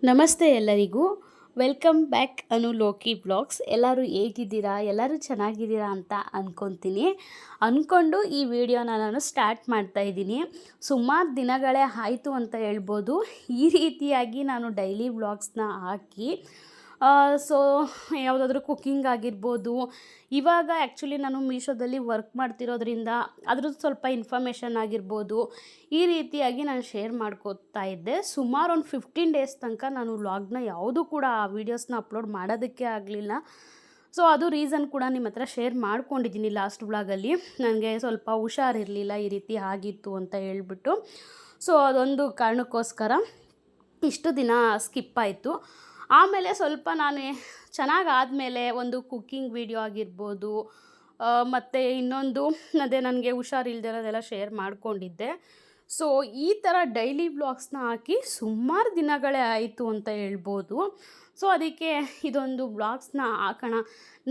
ನಮಸ್ತೆ ಎಲ್ಲರಿಗೂ. Welcome back ಅನು Loki blogs. ಎಲ್ಲರೂ ಹೇಗಿದ್ದೀರಾ? ಎಲ್ಲರೂ ಚೆನ್ನಾಗಿದ್ದೀರಾ ಅಂತ ಅಂದ್ಕೊಂಡು ಈ ವಿಡಿಯೋನ ನಾನು ಸ್ಟಾರ್ಟ್ ಮಾಡ್ತಾಯಿದ್ದೀನಿ. ಸುಮಾರು ದಿನಗಳೇ ಆಯಿತು ಅಂತ ಹೇಳ್ಬೋದು ಈ ರೀತಿಯಾಗಿ ನಾನು ಡೈಲಿ ವ್ಲಾಗ್ಸ್ನ ಹಾಕಿ. ಸೊ ಯಾವುದಾದ್ರೂ ಕುಕ್ಕಿಂಗ್ ಆಗಿರ್ಬೋದು. ಇವಾಗ ಆ್ಯಕ್ಚುಲಿ ನಾನು ಮೀಶೋದಲ್ಲಿ ವರ್ಕ್ ಮಾಡ್ತಿರೋದ್ರಿಂದ ಅದ್ರದ್ದು ಸ್ವಲ್ಪ ಇನ್ಫಾರ್ಮೇಷನ್ ಆಗಿರ್ಬೋದು, ಈ ರೀತಿಯಾಗಿ ನಾನು ಶೇರ್ ಮಾಡ್ಕೋತಾ ಇದ್ದೆ. ಸುಮಾರು ಒಂದು 15 ಡೇಸ್ ತನಕ ನಾನು ವ್ಲಾಗ್ನ ಯಾವುದೂ ಕೂಡ ಆ ವೀಡಿಯೋಸ್ನ ಅಪ್ಲೋಡ್ ಮಾಡೋದಕ್ಕೆ ಆಗಲಿಲ್ಲ. ಸೊ ಅದು ರೀಸನ್ ಕೂಡ ನಿಮ್ಮ ಹತ್ರ ಶೇರ್ ಮಾಡ್ಕೊಂಡಿದ್ದೀನಿ ಲಾಸ್ಟ್ ವ್ಲಾಗಲ್ಲಿ. ನನಗೆ ಸ್ವಲ್ಪ ಹುಷಾರಿರಲಿಲ್ಲ, ಈ ರೀತಿ ಆಗಿತ್ತು ಅಂತ ಹೇಳ್ಬಿಟ್ಟು. ಸೊ ಅದೊಂದು ಕಾರಣಕ್ಕೋಸ್ಕರ ಇಷ್ಟು ದಿನ ಸ್ಕಿಪ್ ಆಯಿತು. ಆಮೇಲೆ ಸ್ವಲ್ಪ ನಾನು ಚೆನ್ನಾಗಾದಮೇಲೆ ಒಂದು ಕುಕ್ಕಿಂಗ್ ವಿಡಿಯೋ ಆಗಿರ್ಬೋದು, ಮತ್ತು ಇನ್ನೊಂದು ಅದೇ ನನಗೆ ಹುಷಾರಿಲ್ದಿರೋದೆಲ್ಲ ಶೇರ್ ಮಾಡ್ಕೊಂಡಿದ್ದೆ. ಸೊ ಈ ಥರ ಡೈಲಿ ವ್ಲಾಗ್ಸ್ನ ಹಾಕಿ ಸುಮಾರು ದಿನಗಳೇ ಆಯಿತು ಅಂತ ಹೇಳ್ಬೋದು. ಸೊ ಅದಕ್ಕೆ ಇದೊಂದು ವ್ಲಾಗ್ಸ್ನ ಹಾಕೋಣ.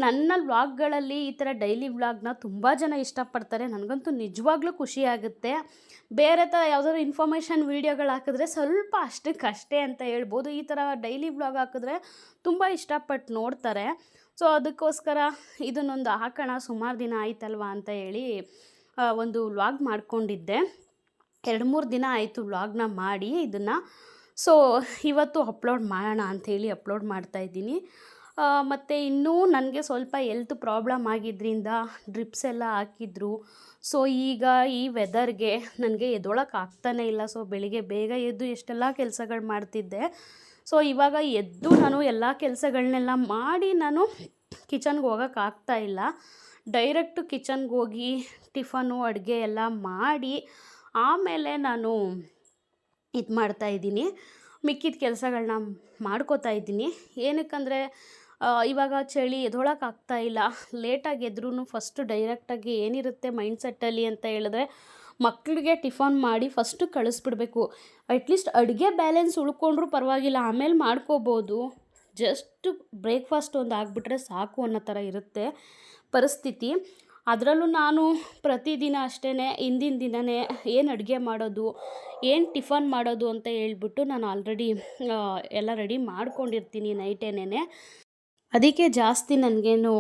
ನನ್ನ ವ್ಲಾಗ್ಗಳಲ್ಲಿ ಈ ಥರ ಡೈಲಿ ವ್ಲಾಗ್ನ ತುಂಬ ಜನ ಇಷ್ಟಪಡ್ತಾರೆ. ನನಗಂತೂ ನಿಜವಾಗ್ಲೂ ಖುಷಿಯಾಗುತ್ತೆ. ಬೇರೆ ಥರ ಯಾವುದಾದ್ರು ಇನ್ಫಾರ್ಮೇಷನ್ ವೀಡಿಯೋಗಳು ಹಾಕಿದ್ರೆ ಸ್ವಲ್ಪ ಅಷ್ಟಕ್ಕಷ್ಟೇ ಅಂತ ಹೇಳ್ಬೋದು. ಈ ಥರ ಡೈಲಿ ವ್ಲಾಗ್ ಹಾಕಿದ್ರೆ ತುಂಬ ಇಷ್ಟಪಟ್ಟು ನೋಡ್ತಾರೆ. ಸೊ ಅದಕ್ಕೋಸ್ಕರ ಇದನ್ನೊಂದು ಹಾಕೋಣ, ಸುಮಾರು ದಿನ ಆಯ್ತಲ್ವ ಅಂತ ಹೇಳಿ ಒಂದು ವ್ಲಾಗ್ ಮಾಡ್ಕೊಂಡಿದ್ದೆ. 2-3 ದಿನ ಆಯಿತು ವ್ಲಾಗ್ನ ಮಾಡಿ ಇದನ್ನು. ಸೊ ಇವತ್ತು ಅಪ್ಲೋಡ್ ಮಾಡೋಣ ಅಂಥೇಳಿ ಅಪ್ಲೋಡ್ ಮಾಡ್ತಾಯಿದ್ದೀನಿ. ಮತ್ತು ಇನ್ನೂ ನನಗೆ ಸ್ವಲ್ಪ ಹೆಲ್ತ್ ಪ್ರಾಬ್ಲಮ್ ಆಗಿದ್ದರಿಂದ ಡ್ರಿಪ್ಸ್ ಎಲ್ಲ ಹಾಕಿದ್ರು. ಸೊ ಈಗ ಈ ವೆದರ್ಗೆ ನನಗೆ ಎದ್ದೊಳಕ್ಕೆ ಆಗ್ತಾನೇ ಇಲ್ಲ. ಸೊ ಬೆಳಿಗ್ಗೆ ಬೇಗ ಎದ್ದು ಎಷ್ಟೆಲ್ಲ ಕೆಲಸಗಳು ಮಾಡ್ತಿದ್ದೆ. ಸೊ ಇವಾಗ ಎದ್ದು ನಾನು ಎಲ್ಲ ಕೆಲಸಗಳನ್ನೆಲ್ಲ ಮಾಡಿ ನಾನು ಕಿಚನ್ಗೆ ಹೋಗೋಕ್ಕಾಗ್ತಾಯಿಲ್ಲ. ಡೈರೆಕ್ಟು ಕಿಚನ್ಗೆ ಹೋಗಿ ಟಿಫನು ಅಡುಗೆ ಎಲ್ಲ ಮಾಡಿ ಆಮೇಲೆ ನಾನು ಇದು ಮಾಡ್ತಾಯಿದ್ದೀನಿ, ಮಿಕ್ಕಿದ ಕೆಲಸಗಳನ್ನ ಮಾಡ್ಕೋತಾ ಇದ್ದೀನಿ. ಏನಕ್ಕಂದರೆ ಇವಾಗ ಚಳಿ ಎದ್ದೊಳಕ್ಕಾಗ್ತಾಯಿಲ್ಲ. ಲೇಟಾಗಿ ಎದ್ರೂ ಫಸ್ಟು ಡೈರೆಕ್ಟಾಗಿ ಏನಿರುತ್ತೆ ಮೈಂಡ್ಸೆಟ್ಟಲ್ಲಿ ಅಂತ ಹೇಳಿದ್ರೆ, ಮಕ್ಕಳಿಗೆ ಟಿಫನ್ ಮಾಡಿ ಫಸ್ಟು ಕಳಿಸ್ಬಿಡ್ಬೇಕು. ಅಟ್ಲೀಸ್ಟ್ ಅಡುಗೆ ಬ್ಯಾಲೆನ್ಸ್ ಉಳ್ಕೊಂಡ್ರೂ ಪರವಾಗಿಲ್ಲ, ಆಮೇಲೆ ಮಾಡ್ಕೋಬೋದು. ಜಸ್ಟ್ ಬ್ರೇಕ್ಫಾಸ್ಟ್ ಒಂದು ಆಗಿಬಿಟ್ರೆ ಸಾಕು ಅನ್ನೋ ಥರ ಇರುತ್ತೆ ಪರಿಸ್ಥಿತಿ. ಅದರಲ್ಲೂ ನಾನು ಪ್ರತಿದಿನ ಅಷ್ಟೇ ಹಿಂದಿನ ದಿನವೇ ಏನು ಅಡುಗೆ ಮಾಡೋದು, ಏನು ಟಿಫನ್ ಮಾಡೋದು ಅಂತ ಹೇಳ್ಬಿಟ್ಟು ನಾನು ಆಲ್ರೆಡಿ ಎಲ್ಲ ರೆಡಿ ಮಾಡ್ಕೊಂಡಿರ್ತೀನಿ ನೈಟೇನೆ. ಅದಕ್ಕೆ ಜಾಸ್ತಿ ನನಗೇನು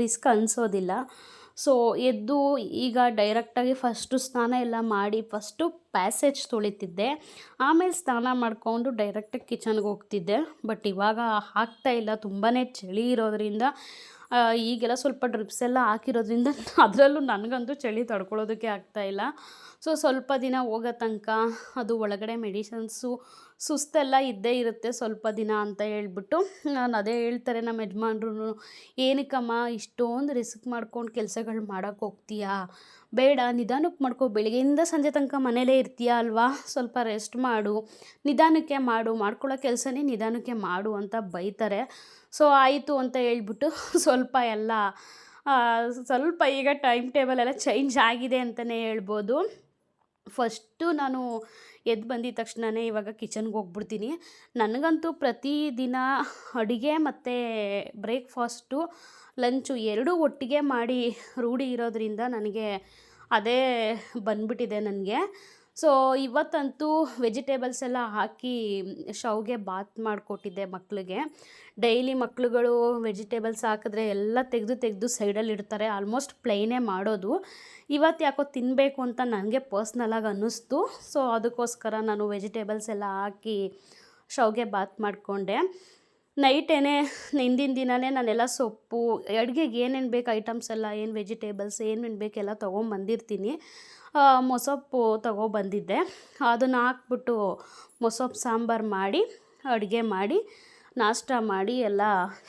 ರಿಸ್ಕ್ ಅನಿಸೋದಿಲ್ಲ. ಸೊ ಎದ್ದು ಈಗ ಡೈರೆಕ್ಟಾಗಿ ಫಸ್ಟು ಸ್ನಾನ ಎಲ್ಲ ಮಾಡಿ ಫಸ್ಟು ಪ್ಯಾಸೇಜ್ ತೊಳಿತಿದ್ದೆ, ಆಮೇಲೆ ಸ್ನಾನ ಮಾಡಿಕೊಂಡು ಡೈರೆಕ್ಟಾಗಿ ಕಿಚನ್ಗೆ ಹೋಗ್ತಿದ್ದೆ. ಬಟ್ ಇವಾಗ ಆಗ್ತಾಯಿಲ್ಲ, ತುಂಬಾ ಚಳಿ ಇರೋದ್ರಿಂದ. ಈಗೆಲ್ಲ ಸ್ವಲ್ಪ ಡ್ರಿಪ್ಸ್ ಎಲ್ಲ ಹಾಕಿರೋದ್ರಿಂದ ಅದರಲ್ಲೂ ನನಗಂತೂ ಚಳಿ ತಡ್ಕೊಳ್ಳೋದಕ್ಕೆ ಆಗ್ತಾಯಿಲ್ಲ. ಸೊ ಸ್ವಲ್ಪ ದಿನ ಹೋಗೋ ತನಕ ಅದು ಒಳಗಡೆ ಮೆಡಿಸನ್ಸು ಸುಸ್ತೆಲ್ಲ ಇದ್ದೇ ಇರುತ್ತೆ ಸ್ವಲ್ಪ ದಿನ ಅಂತ ಹೇಳ್ಬಿಟ್ಟು. ನಾನು ಅದೇ ಹೇಳ್ತಾರೆ ನಮ್ಮ ಯಜಮಾನ್ರು, ಏನಕ್ಕಮ್ಮ ಇಷ್ಟೊಂದು ರಿಸ್ಕ್ ಮಾಡ್ಕೊಂಡು ಕೆಲಸಗಳು ಮಾಡೋಕ್ಕೆ ಹೋಗ್ತೀಯಾ, ಬೇಡ ನಿಧಾನಕ್ಕೆ ಮಾಡ್ಕೊ, ಬೆಳಗ್ಗೆಯಿಂದ ಸಂಜೆ ತನಕ ಮನೇಲೇ ಇರ್ತೀಯ ಅಲ್ವಾ, ಸ್ವಲ್ಪ ರೆಸ್ಟ್ ಮಾಡು, ನಿಧಾನಕ್ಕೆ ಮಾಡು, ಮಾಡ್ಕೊಳ್ಳೋ ಕೆಲಸನೇ ನಿಧಾನಕ್ಕೆ ಮಾಡು ಅಂತ ಬೈತಾರೆ. ಸೊ ಆಯಿತು ಅಂತ ಹೇಳ್ಬಿಟ್ಟು ಸ್ವಲ್ಪ ಈಗ ಟೈಮ್ ಟೇಬಲ್ ಎಲ್ಲ ಚೇಂಜ್ ಆಗಿದೆ ಅಂತಲೇ ಹೇಳ್ಬೋದು. ಫಸ್ಟು ನಾನು ಎದ್ದು ಬಂದಿದ ತಕ್ಷಣವೇ ಇವಾಗ ಕಿಚನ್ಗೆ ಹೋಗ್ಬಿಡ್ತೀನಿ. ನನಗಂತೂ ಪ್ರತಿದಿನ ಅಡುಗೆ ಮತ್ತು ಬ್ರೇಕ್ಫಾಸ್ಟು ಲಂಚು ಎರಡೂ ಒಟ್ಟಿಗೆ ಮಾಡಿ ರೂಢಿ ಇರೋದ್ರಿಂದ ನನಗೆ ಅದೇ ಬಂದ್ಬಿಟ್ಟಿದೆ ನನಗೆ. ಸೊ ಇವತ್ತಂತೂ ವೆಜಿಟೇಬಲ್ಸ್ ಎಲ್ಲ ಹಾಕಿ ಶಾವಿಗೆ ಬಾತ್ ಮಾಡಿಕೊಟ್ಟಿದ್ದೆ ಮಕ್ಕಳಿಗೆ. ಡೈಲಿ ಮಕ್ಕಳುಗಳು ವೆಜಿಟೇಬಲ್ಸ್ ಹಾಕಿದ್ರೆ ಎಲ್ಲ ತೆಗೆದು ಸೈಡಲ್ಲಿ ಇಡ್ತಾರೆ, ಆಲ್ಮೋಸ್ಟ್ ಪ್ಲೈನೇ ಮಾಡೋದು. ಇವತ್ತು ಯಾಕೋ ತಿನ್ನಬೇಕು ಅಂತ ನನಗೆ ಪರ್ಸ್ನಲಾಗಿ ಅನ್ನಿಸ್ತು. ಸೊ ಅದಕ್ಕೋಸ್ಕರ ನಾನು ವೆಜಿಟೇಬಲ್ಸ್ ಎಲ್ಲ ಹಾಕಿ ಶಾವಿಗೆ ಬಾತ್ ಮಾಡಿಕೊಂಡೆ. ನೈಟೇನೆ ಹಿಂದಿನ ದಿನವೇ ನಾನೆಲ್ಲ ಸೊಪ್ಪು ಅಡುಗೆಗೆ ಏನೇನು ಬೇಕು ಐಟಮ್ಸ್ ಎಲ್ಲ, ಏನು ವೆಜಿಟೇಬಲ್ಸ್ ಏನೇನು ಬೇಕೆಲ್ಲ ತೊಗೊಂಬಂದಿರ್ತೀನಿ. ಮೊಸಪ್ಪು ತೊಗೊಬಂದಿದ್ದೆ, ಅದನ್ನು ಹಾಕ್ಬಿಟ್ಟು ಮೊಸಪ್ಪು ಸಾಂಬಾರು ಮಾಡಿ ಅಡುಗೆ ಮಾಡಿ ನಾಷ್ಟ ಮಾಡಿ ಎಲ್ಲ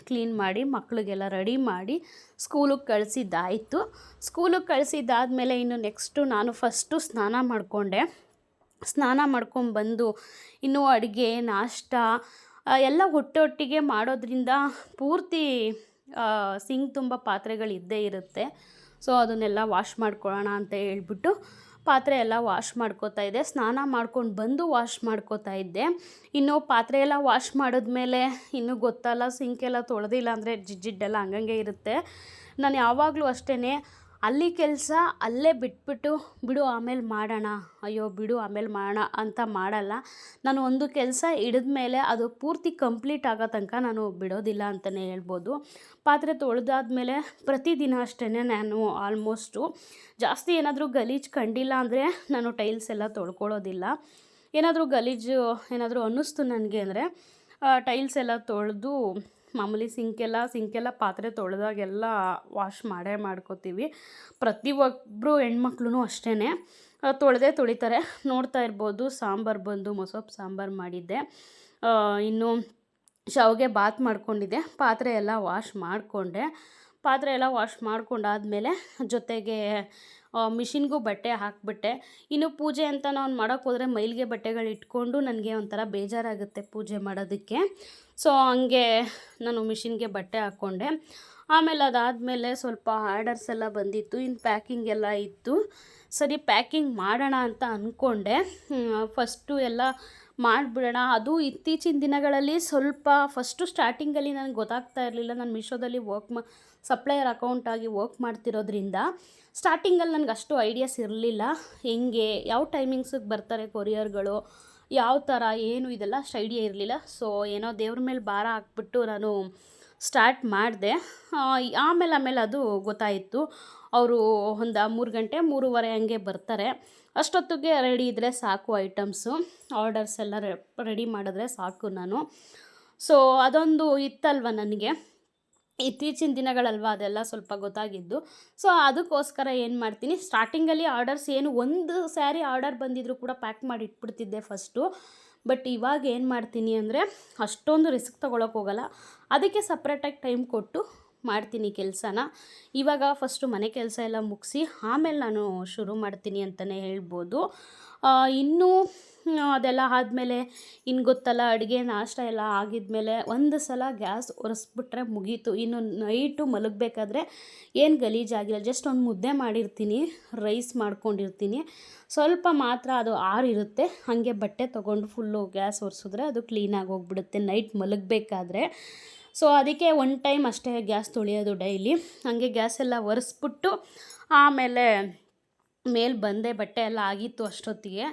ಕ್ಲೀನ್ ಮಾಡಿ ಮಕ್ಕಳಿಗೆಲ್ಲ ರೆಡಿ ಮಾಡಿ ಸ್ಕೂಲಿಗೆ ಕಳಿಸಿದ್ದಾಯಿತು. ಸ್ಕೂಲಿಗೆ ಕಳಿಸಿದ್ದಾದಮೇಲೆ ಇನ್ನು ನೆಕ್ಸ್ಟು ನಾನು ಫಸ್ಟು ಸ್ನಾನ ಮಾಡಿಕೊಂಡೆ. ಸ್ನಾನ ಮಾಡ್ಕೊಂಬಂದು ಇನ್ನೂ ಅಡುಗೆ ನಾಷ್ಟ ಎಲ್ಲ ಒಟ್ಟೊಟ್ಟಿಗೆ ಮಾಡೋದ್ರಿಂದ ಪೂರ್ತಿ ಸಿಂಕ್ ತುಂಬ ಪಾತ್ರೆಗಳಿದ್ದೇ ಇರುತ್ತೆ. ಸೊ ಅದನ್ನೆಲ್ಲ ವಾಶ್ ಮಾಡ್ಕೊಳ್ಳೋಣ ಅಂತ ಹೇಳ್ಬಿಟ್ಟು ಪಾತ್ರೆ ಎಲ್ಲ ವಾಶ್ ಮಾಡ್ಕೋತಾ ಇದ್ದೆ. ಸ್ನಾನ ಮಾಡ್ಕೊಂಡು ಬಂದು ವಾಶ್ ಮಾಡ್ಕೋತಾ ಇದ್ದೆ. ಇನ್ನು ಪಾತ್ರೆ ಎಲ್ಲ ವಾಶ್ ಮಾಡಿದ್ಮೇಲೆ ಇನ್ನೂ ಗೊತ್ತಲ್ಲ, ಸಿಂಕೆಲ್ಲ ತೊಳೆದಿಲ್ಲ ಅಂದರೆ ಜಿಡ್ಡೆಲ್ಲ ಹಂಗಂಗೆ ಇರುತ್ತೆ. ನಾನು ಯಾವಾಗಲೂ ಅಷ್ಟೇ ಅಲ್ಲಿ ಕೆಲಸ ಅಲ್ಲೇ ಬಿಟ್ಬಿಟ್ಟು ಬಿಡು ಆಮೇಲೆ ಮಾಡೋಣ, ಅಯ್ಯೋ ಬಿಡು ಆಮೇಲೆ ಮಾಡೋಣ ಅಂತ ಮಾಡಲ್ಲ. ನಾನು ಒಂದು ಕೆಲಸ ಹಿಡಿದ್ಮೇಲೆ ಅದು ಪೂರ್ತಿ ಕಂಪ್ಲೀಟ್ ಆಗೋ ತನಕ ನಾನು ಬಿಡೋದಿಲ್ಲ ಅಂತಲೇ ಹೇಳ್ಬೋದು. ಪಾತ್ರೆ ತೊಳೆದಾದ್ಮೇಲೆ ಪ್ರತಿದಿನ ಅಷ್ಟೇ ನಾನು ಆಲ್ಮೋಸ್ಟು ಜಾಸ್ತಿ ಏನಾದರೂ ಗಲೀಜು ಕಂಡಿಲ್ಲ ಅಂದರೆ ನಾನು ಟೈಲ್ಸ್ ಎಲ್ಲ ತೊಳ್ಕೊಳ್ಳೋದಿಲ್ಲ. ಏನಾದರೂ ಗಲೀಜು ಏನಾದರೂ ಅನ್ನಿಸ್ತು ನನಗೆ ಅಂದರೆ ಟೈಲ್ಸ್ ಎಲ್ಲ ತೊಳೆದು ಮಾಮೂಲಿ ಸಿಂಕೆಲ್ಲ ಪಾತ್ರೆ ತೊಳೆದಾಗೆಲ್ಲ ವಾಶ್ ಮಾಡ್ಕೋತೀವಿ. ಪ್ರತಿಯೊಬ್ಬರು ಹೆಣ್ಮಕ್ಳು ಅಷ್ಟೇ ತೊಳೆದೇ ತೊಳಿತಾರೆ. ನೋಡ್ತಾ ಇರ್ಬೋದು, ಸಾಂಬಾರು ಬಂದು ಮೊಸಪ್ಪು ಸಾಂಬಾರು ಮಾಡಿದ್ದೆ. ಇನ್ನು ಶಾವಿಗೆ ಬಾತ್ ಮಾಡ್ಕೊಂಡಿದ್ದೆ. ಪಾತ್ರೆ ಎಲ್ಲ ವಾಶ್ ಮಾಡ್ಕೊಂಡಾದಮೇಲೆ ಜೊತೆಗೆ ಮಿಷಿನ್ಗೂ ಬಟ್ಟೆ ಹಾಕಿಬಿಟ್ಟೆ. ಇನ್ನು ಪೂಜೆ ಅಂತ ನಾನು ಮಾಡೋಕ್ಕೆ ಹೋದರೆ ಮೈಲಿಗೆ ಬಟ್ಟೆಗಳು ಇಟ್ಕೊಂಡು ನನಗೆ ಒಂಥರ ಬೇಜಾರಾಗುತ್ತೆ ಪೂಜೆ ಮಾಡೋದಕ್ಕೆ. ಸೊ ಹಂಗೆ ನಾನು ಮಿಷಿನ್ಗೆ ಬಟ್ಟೆ ಹಾಕ್ಕೊಂಡೆ. ಆಮೇಲೆ ಅದಾದಮೇಲೆ ಸ್ವಲ್ಪ ಆರ್ಡರ್ಸ್ ಎಲ್ಲ ಬಂದಿತ್ತು, ಇನ್ನು ಪ್ಯಾಕಿಂಗ್ ಎಲ್ಲ ಇತ್ತು. ಸರಿ ಪ್ಯಾಕಿಂಗ್ ಮಾಡೋಣ ಅಂತ ಅಂದ್ಕೊಂಡೆ. ಫಸ್ಟು ಎಲ್ಲ ಮಾಡಿಬಿಡೋಣ. ಅದು ಇತ್ತೀಚಿನ ದಿನಗಳಲ್ಲಿ ಸ್ವಲ್ಪ ಫಸ್ಟು ಸ್ಟಾರ್ಟಿಂಗಲ್ಲಿ ನನಗೆ ಗೊತ್ತಾಗ್ತಾ ಇರಲಿಲ್ಲ. ನಾನು ಮೀಶೋದಲ್ಲಿ ಸಪ್ಲೈಯರ್ ಅಕೌಂಟಾಗಿ ವರ್ಕ್ ಮಾಡ್ತಿರೋದ್ರಿಂದ ಸ್ಟಾರ್ಟಿಂಗಲ್ಲಿ ನನಗೆ ಅಷ್ಟು ಐಡಿಯಾಸ್ ಇರಲಿಲ್ಲ. ಹೆಂಗೆ ಯಾವ ಟೈಮಿಂಗ್ಸಿಗೆ ಬರ್ತಾರೆ ಕೊರಿಯರ್ಗಳು, ಯಾವ ಥರ ಏನು ಇದೆಲ್ಲ ಅಷ್ಟು ಐಡಿಯಾ ಇರಲಿಲ್ಲ. ಸೊ ಏನೋ ದೇವ್ರ ಮೇಲೆ ಭಾರ ಹಾಕ್ಬಿಟ್ಟು ನಾನು ಸ್ಟಾರ್ಟ್ ಮಾಡಿದೆ. ಆಮೇಲೆ ಅದು ಗೊತ್ತಾಯಿತು. ಅವರು ಒಂದು 3 ಗಂಟೆ 3:30 ಹಂಗೆ ಬರ್ತಾರೆ. ಅಷ್ಟೊತ್ತಿಗೆ ರೆಡಿ ಇದ್ದರೆ ಸಾಕು ಐಟಮ್ಸು, ಆರ್ಡರ್ಸ್ ಎಲ್ಲ ರೆಡಿ ಮಾಡಿದ್ರೆ ಸಾಕು ನಾನು. ಸೊ ಅದೊಂದು ಇತ್ತಲ್ವ ನನಗೆ, ಇತ್ತೀಚಿನ ದಿನಗಳಲ್ವ ಅದೆಲ್ಲ ಸ್ವಲ್ಪ ಗೊತ್ತಾಗಿದ್ದು. ಸೊ ಅದಕ್ಕೋಸ್ಕರ ಏನು ಮಾಡ್ತೀನಿ, ಸ್ಟಾರ್ಟಿಂಗಲ್ಲಿ ಆರ್ಡರ್ಸ್ ಏನು ಒಂದು ಸ್ಯಾರಿ ಆರ್ಡರ್ ಬಂದಿದ್ರು ಕೂಡ ಪ್ಯಾಕ್ ಮಾಡಿ ಇಟ್ಬಿಡ್ತಿದ್ದೆ ಫಸ್ಟು. ಬಟ್ ಇವಾಗ ಏನು ಮಾಡ್ತೀನಿ ಅಂದರೆ ಅಷ್ಟೊಂದು ರಿಸ್ಕ್ ತೊಗೊಳಕ್ಕೆ ಹೋಗಲ್ಲ. ಅದಕ್ಕೆ ಸಪ್ರೇಟಾಗಿ ಟೈಮ್ ಕೊಟ್ಟು ಮಾಡ್ತೀನಿ ಕೆಲಸನ. ಇವಾಗ ಫಸ್ಟು ಮನೆ ಕೆಲಸ ಎಲ್ಲ ಮುಗಿಸಿ ಆಮೇಲೆ ನಾನು ಶುರು ಮಾಡ್ತೀನಿ ಅಂತಲೇ ಹೇಳ್ಬೋದು. ಇನ್ನೂ ಅದೆಲ್ಲ ಆದಮೇಲೆ ಇನ್ನು ಗೊತ್ತಲ್ಲ, ಅಡುಗೆ ನಾಷ್ಟ ಎಲ್ಲ ಆಗಿದ್ಮೇಲೆ ಒಂದು ಸಲ ಗ್ಯಾಸ್ ಒರೆಸ್ಬಿಟ್ರೆ ಮುಗೀತು. ಇನ್ನು ನೈಟು ಮಲಗಬೇಕಾದ್ರೆ ಏನು ಗಲೀಜಾಗಿಲ್ಲ. ಜಸ್ಟ್ ಒಂದು ಮುದ್ದೆ ಮಾಡಿರ್ತೀನಿ, ರೈಸ್ ಮಾಡ್ಕೊಂಡಿರ್ತೀನಿ, ಸ್ವಲ್ಪ ಮಾತ್ರ ಅದು ಆರಿರುತ್ತೆ. ಹಾಗೆ ಬಟ್ಟೆ ತೊಗೊಂಡು ಫುಲ್ಲು ಗ್ಯಾಸ್ ಒರೆಸಿದ್ರೆ ಅದು ಕ್ಲೀನಾಗಿ ಹೋಗ್ಬಿಡುತ್ತೆ ನೈಟ್ ಮಲಗಬೇಕಾದ್ರೆ. ಸೊ ಅದಕ್ಕೆ ಒನ್ ಟೈಮ್ ಅಷ್ಟೇ ಗ್ಯಾಸ್ ತೊಳೆಯೋದು ಡೈಲಿ. ಹಾಗೆ ಗ್ಯಾಸ್ ಎಲ್ಲ ಒರೆಸ್ಬಿಟ್ಟು ಆಮೇಲೆ ಮೇಲೆ ಬಂದೆ. ಬಟ್ಟೆ ಎಲ್ಲ ಆಗಿತ್ತು ಅಷ್ಟೊತ್ತಿಗೆ.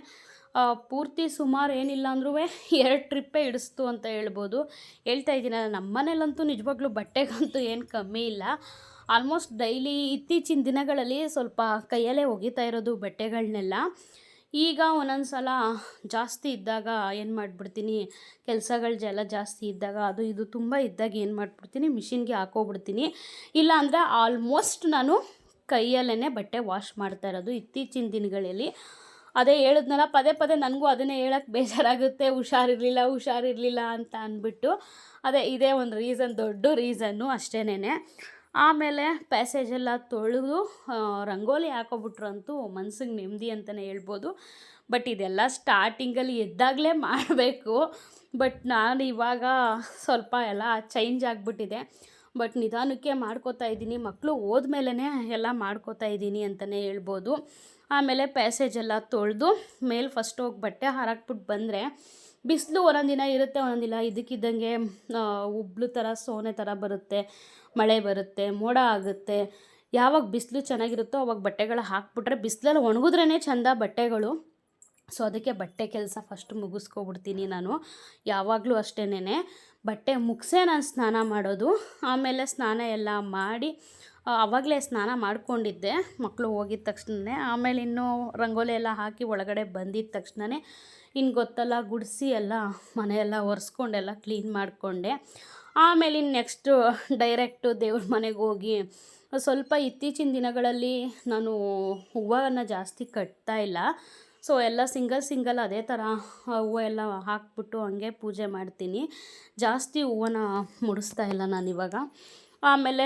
ಪೂರ್ತಿ ಸುಮಾರು ಏನಿಲ್ಲ ಅಂದ್ರೂ 2 ಟ್ರಿಪ್ಪೇ ಹಿಡಿಸ್ತು ಅಂತ ಹೇಳ್ಬೋದು. ಹೇಳ್ತಾ ಇದ್ದೀನಲ್ಲ, ನಮ್ಮ ಮನೇಲಂತೂ ನಿಜವಾಗ್ಲೂ ಬಟ್ಟೆಗಂತೂ ಏನು ಕಮ್ಮಿ ಇಲ್ಲ. ಆಲ್ಮೋಸ್ಟ್ ಡೈಲಿ ಇತ್ತೀಚಿನ ದಿನಗಳಲ್ಲಿ ಸ್ವಲ್ಪ ಕೈಯಲ್ಲೇ ಒಗಿತಾ ಇರೋದು ಬಟ್ಟೆಗಳನ್ನೆಲ್ಲ. ಈಗ ಒಂದೊಂದು ಸಲ ಜಾಸ್ತಿ ಇದ್ದಾಗ ಏನು ಮಾಡಿಬಿಡ್ತೀನಿ, ಕೆಲಸಗಳೆಲ್ಲ ಜಾಸ್ತಿ ಇದ್ದಾಗ ಅದು ಇದು ತುಂಬ ಇದ್ದಾಗ ಏನು ಮಾಡಿಬಿಡ್ತೀನಿ, ಮಿಷಿನ್ಗೆ ಹಾಕೋಬಿಡ್ತೀನಿ. ಇಲ್ಲ ಅಂದರೆ ಆಲ್ಮೋಸ್ಟ್ ನಾನು ಕೈಯಲ್ಲೇ ಬಟ್ಟೆ ವಾಶ್ ಮಾಡ್ತಾ ಇರೋದು ಇತ್ತೀಚಿನ ದಿನಗಳಲ್ಲಿ. ಅದೇ ಹೇಳಿದ್ನಲ್ಲ, ಪದೇ ನನಗೂ ಅದನ್ನೇ ಹೇಳೋಕ್ಕೆ ಬೇಜಾರಾಗುತ್ತೆ, ಹುಷಾರಿರಲಿಲ್ಲ ಅಂತ ಅಂದ್ಬಿಟ್ಟು. ಇದೇ ಒಂದು ರೀಸನ್, ದೊಡ್ಡ ರೀಸನ್ನು ಅಷ್ಟೇನೆ. ಆಮೇಲೆ ಪ್ಯಾಸೇಜೆಲ್ಲ ತೊಳೆದು ರಂಗೋಲಿ ಹಾಕೋಬಿಟ್ರಂತೂ ಮನ್ಸಿಗೆ ನೆಮ್ಮದಿ ಅಂತಲೇ ಹೇಳ್ಬೋದು. ಬಟ್ ಇದೆಲ್ಲ ಸ್ಟಾರ್ಟಿಂಗಲ್ಲಿ ಎದ್ದಾಗಲೇ ಮಾಡಬೇಕು. ಬಟ್ ನಾನು ಇವಾಗ ಸ್ವಲ್ಪ ಎಲ್ಲ ಚೇಂಜ್ ಆಗಿಬಿಟ್ಟಿದೆ. ಬಟ್ ನಿಧಾನಕ್ಕೆ ಮಾಡ್ಕೋತಾ ಇದ್ದೀನಿ. ಮಕ್ಕಳು ಹೋದ್ಮೇಲೆ ಎಲ್ಲ ಮಾಡ್ಕೋತಾ ಇದ್ದೀನಿ ಅಂತಲೇ ಹೇಳ್ಬೋದು. ಆಮೇಲೆ ಪ್ಯಾಸೇಜೆಲ್ಲ ತೊಳೆದು ಮೇಲೆ ಫಸ್ಟ್ ಹೋಗಿ ಬಟ್ಟೆ ಹಾರಾಕ್ಬಿಟ್ಟು ಬಂದರೆ, ಬಿಸಿಲು ಒಂದೊಂದು ದಿನ ಇರುತ್ತೆ, ಒಂದೊಂದು ದಿನ ಇದಕ್ಕಿದ್ದಂಗೆ ಉಬ್ಲು ಥರ ಸೋನೆ ಥರ ಬರುತ್ತೆ, ಮಳೆ ಬರುತ್ತೆ, ಮೋಡ ಆಗುತ್ತೆ. ಯಾವಾಗ ಬಿಸಿಲು ಚೆನ್ನಾಗಿರುತ್ತೋ ಅವಾಗ ಬಟ್ಟೆಗಳು ಹಾಕ್ಬಿಟ್ರೆ ಬಿಸಿಲಲ್ಲಿ ಒಣಗಿದ್ರೇ ಚೆಂದ ಬಟ್ಟೆಗಳು. ಸೊ ಅದಕ್ಕೆ ಬಟ್ಟೆ ಕೆಲಸ ಫಸ್ಟ್ ಮುಗಿಸ್ಕೊಬಿಡ್ತೀನಿ ನಾನು ಯಾವಾಗಲೂ ಅಷ್ಟೇನೆ. ಬಟ್ಟೆ ಮುಗಿಸೇ ನಾನು ಸ್ನಾನ ಮಾಡೋದು. ಆಮೇಲೆ ಸ್ನಾನ ಎಲ್ಲ ಮಾಡಿ ಆವಾಗಲೇ ಸ್ನಾನ ಮಾಡ್ಕೊಂಡಿದ್ದೆ ಮಕ್ಕಳು ಹೋಗಿದ ತಕ್ಷಣವೇ. ಆಮೇಲೆ ಇನ್ನೂ ರಂಗೋಲಿ ಎಲ್ಲ ಹಾಕಿ ಒಳಗಡೆ ಬಂದಿದ್ದ ತಕ್ಷಣವೇ ಇನ್ನು ಗೊತ್ತಲ್ಲ, ಗುಡಿಸಿ ಎಲ್ಲ ಮನೆಯೆಲ್ಲ ಒರೆಸ್ಕೊಂಡೆಲ್ಲ ಕ್ಲೀನ್ ಮಾಡಿಕೊಂಡೆ. ಆಮೇಲೆ ಇನ್ನು ನೆಕ್ಸ್ಟು ಡೈರೆಕ್ಟು ದೇವ್ರ ಮನೆಗೆ ಹೋಗಿ ಸ್ವಲ್ಪ ಇತ್ತೀಚಿನ ದಿನಗಳಲ್ಲಿ ನಾನು ಹೂವನ್ನು ಜಾಸ್ತಿ ಕಟ್ತಾ ಇಲ್ಲ. ಸೊ ಎಲ್ಲ ಸಿಂಗಲ್ ಅದೇ ಥರ ಹೂವು ಎಲ್ಲ ಹಾಕ್ಬಿಟ್ಟು ಹಂಗೆ ಪೂಜೆ ಮಾಡ್ತೀನಿ. ಜಾಸ್ತಿ ಹೂವನ್ನು ಮುಡಿಸ್ತಾ ಇಲ್ಲ ನಾನಿವಾಗ. ಆಮೇಲೆ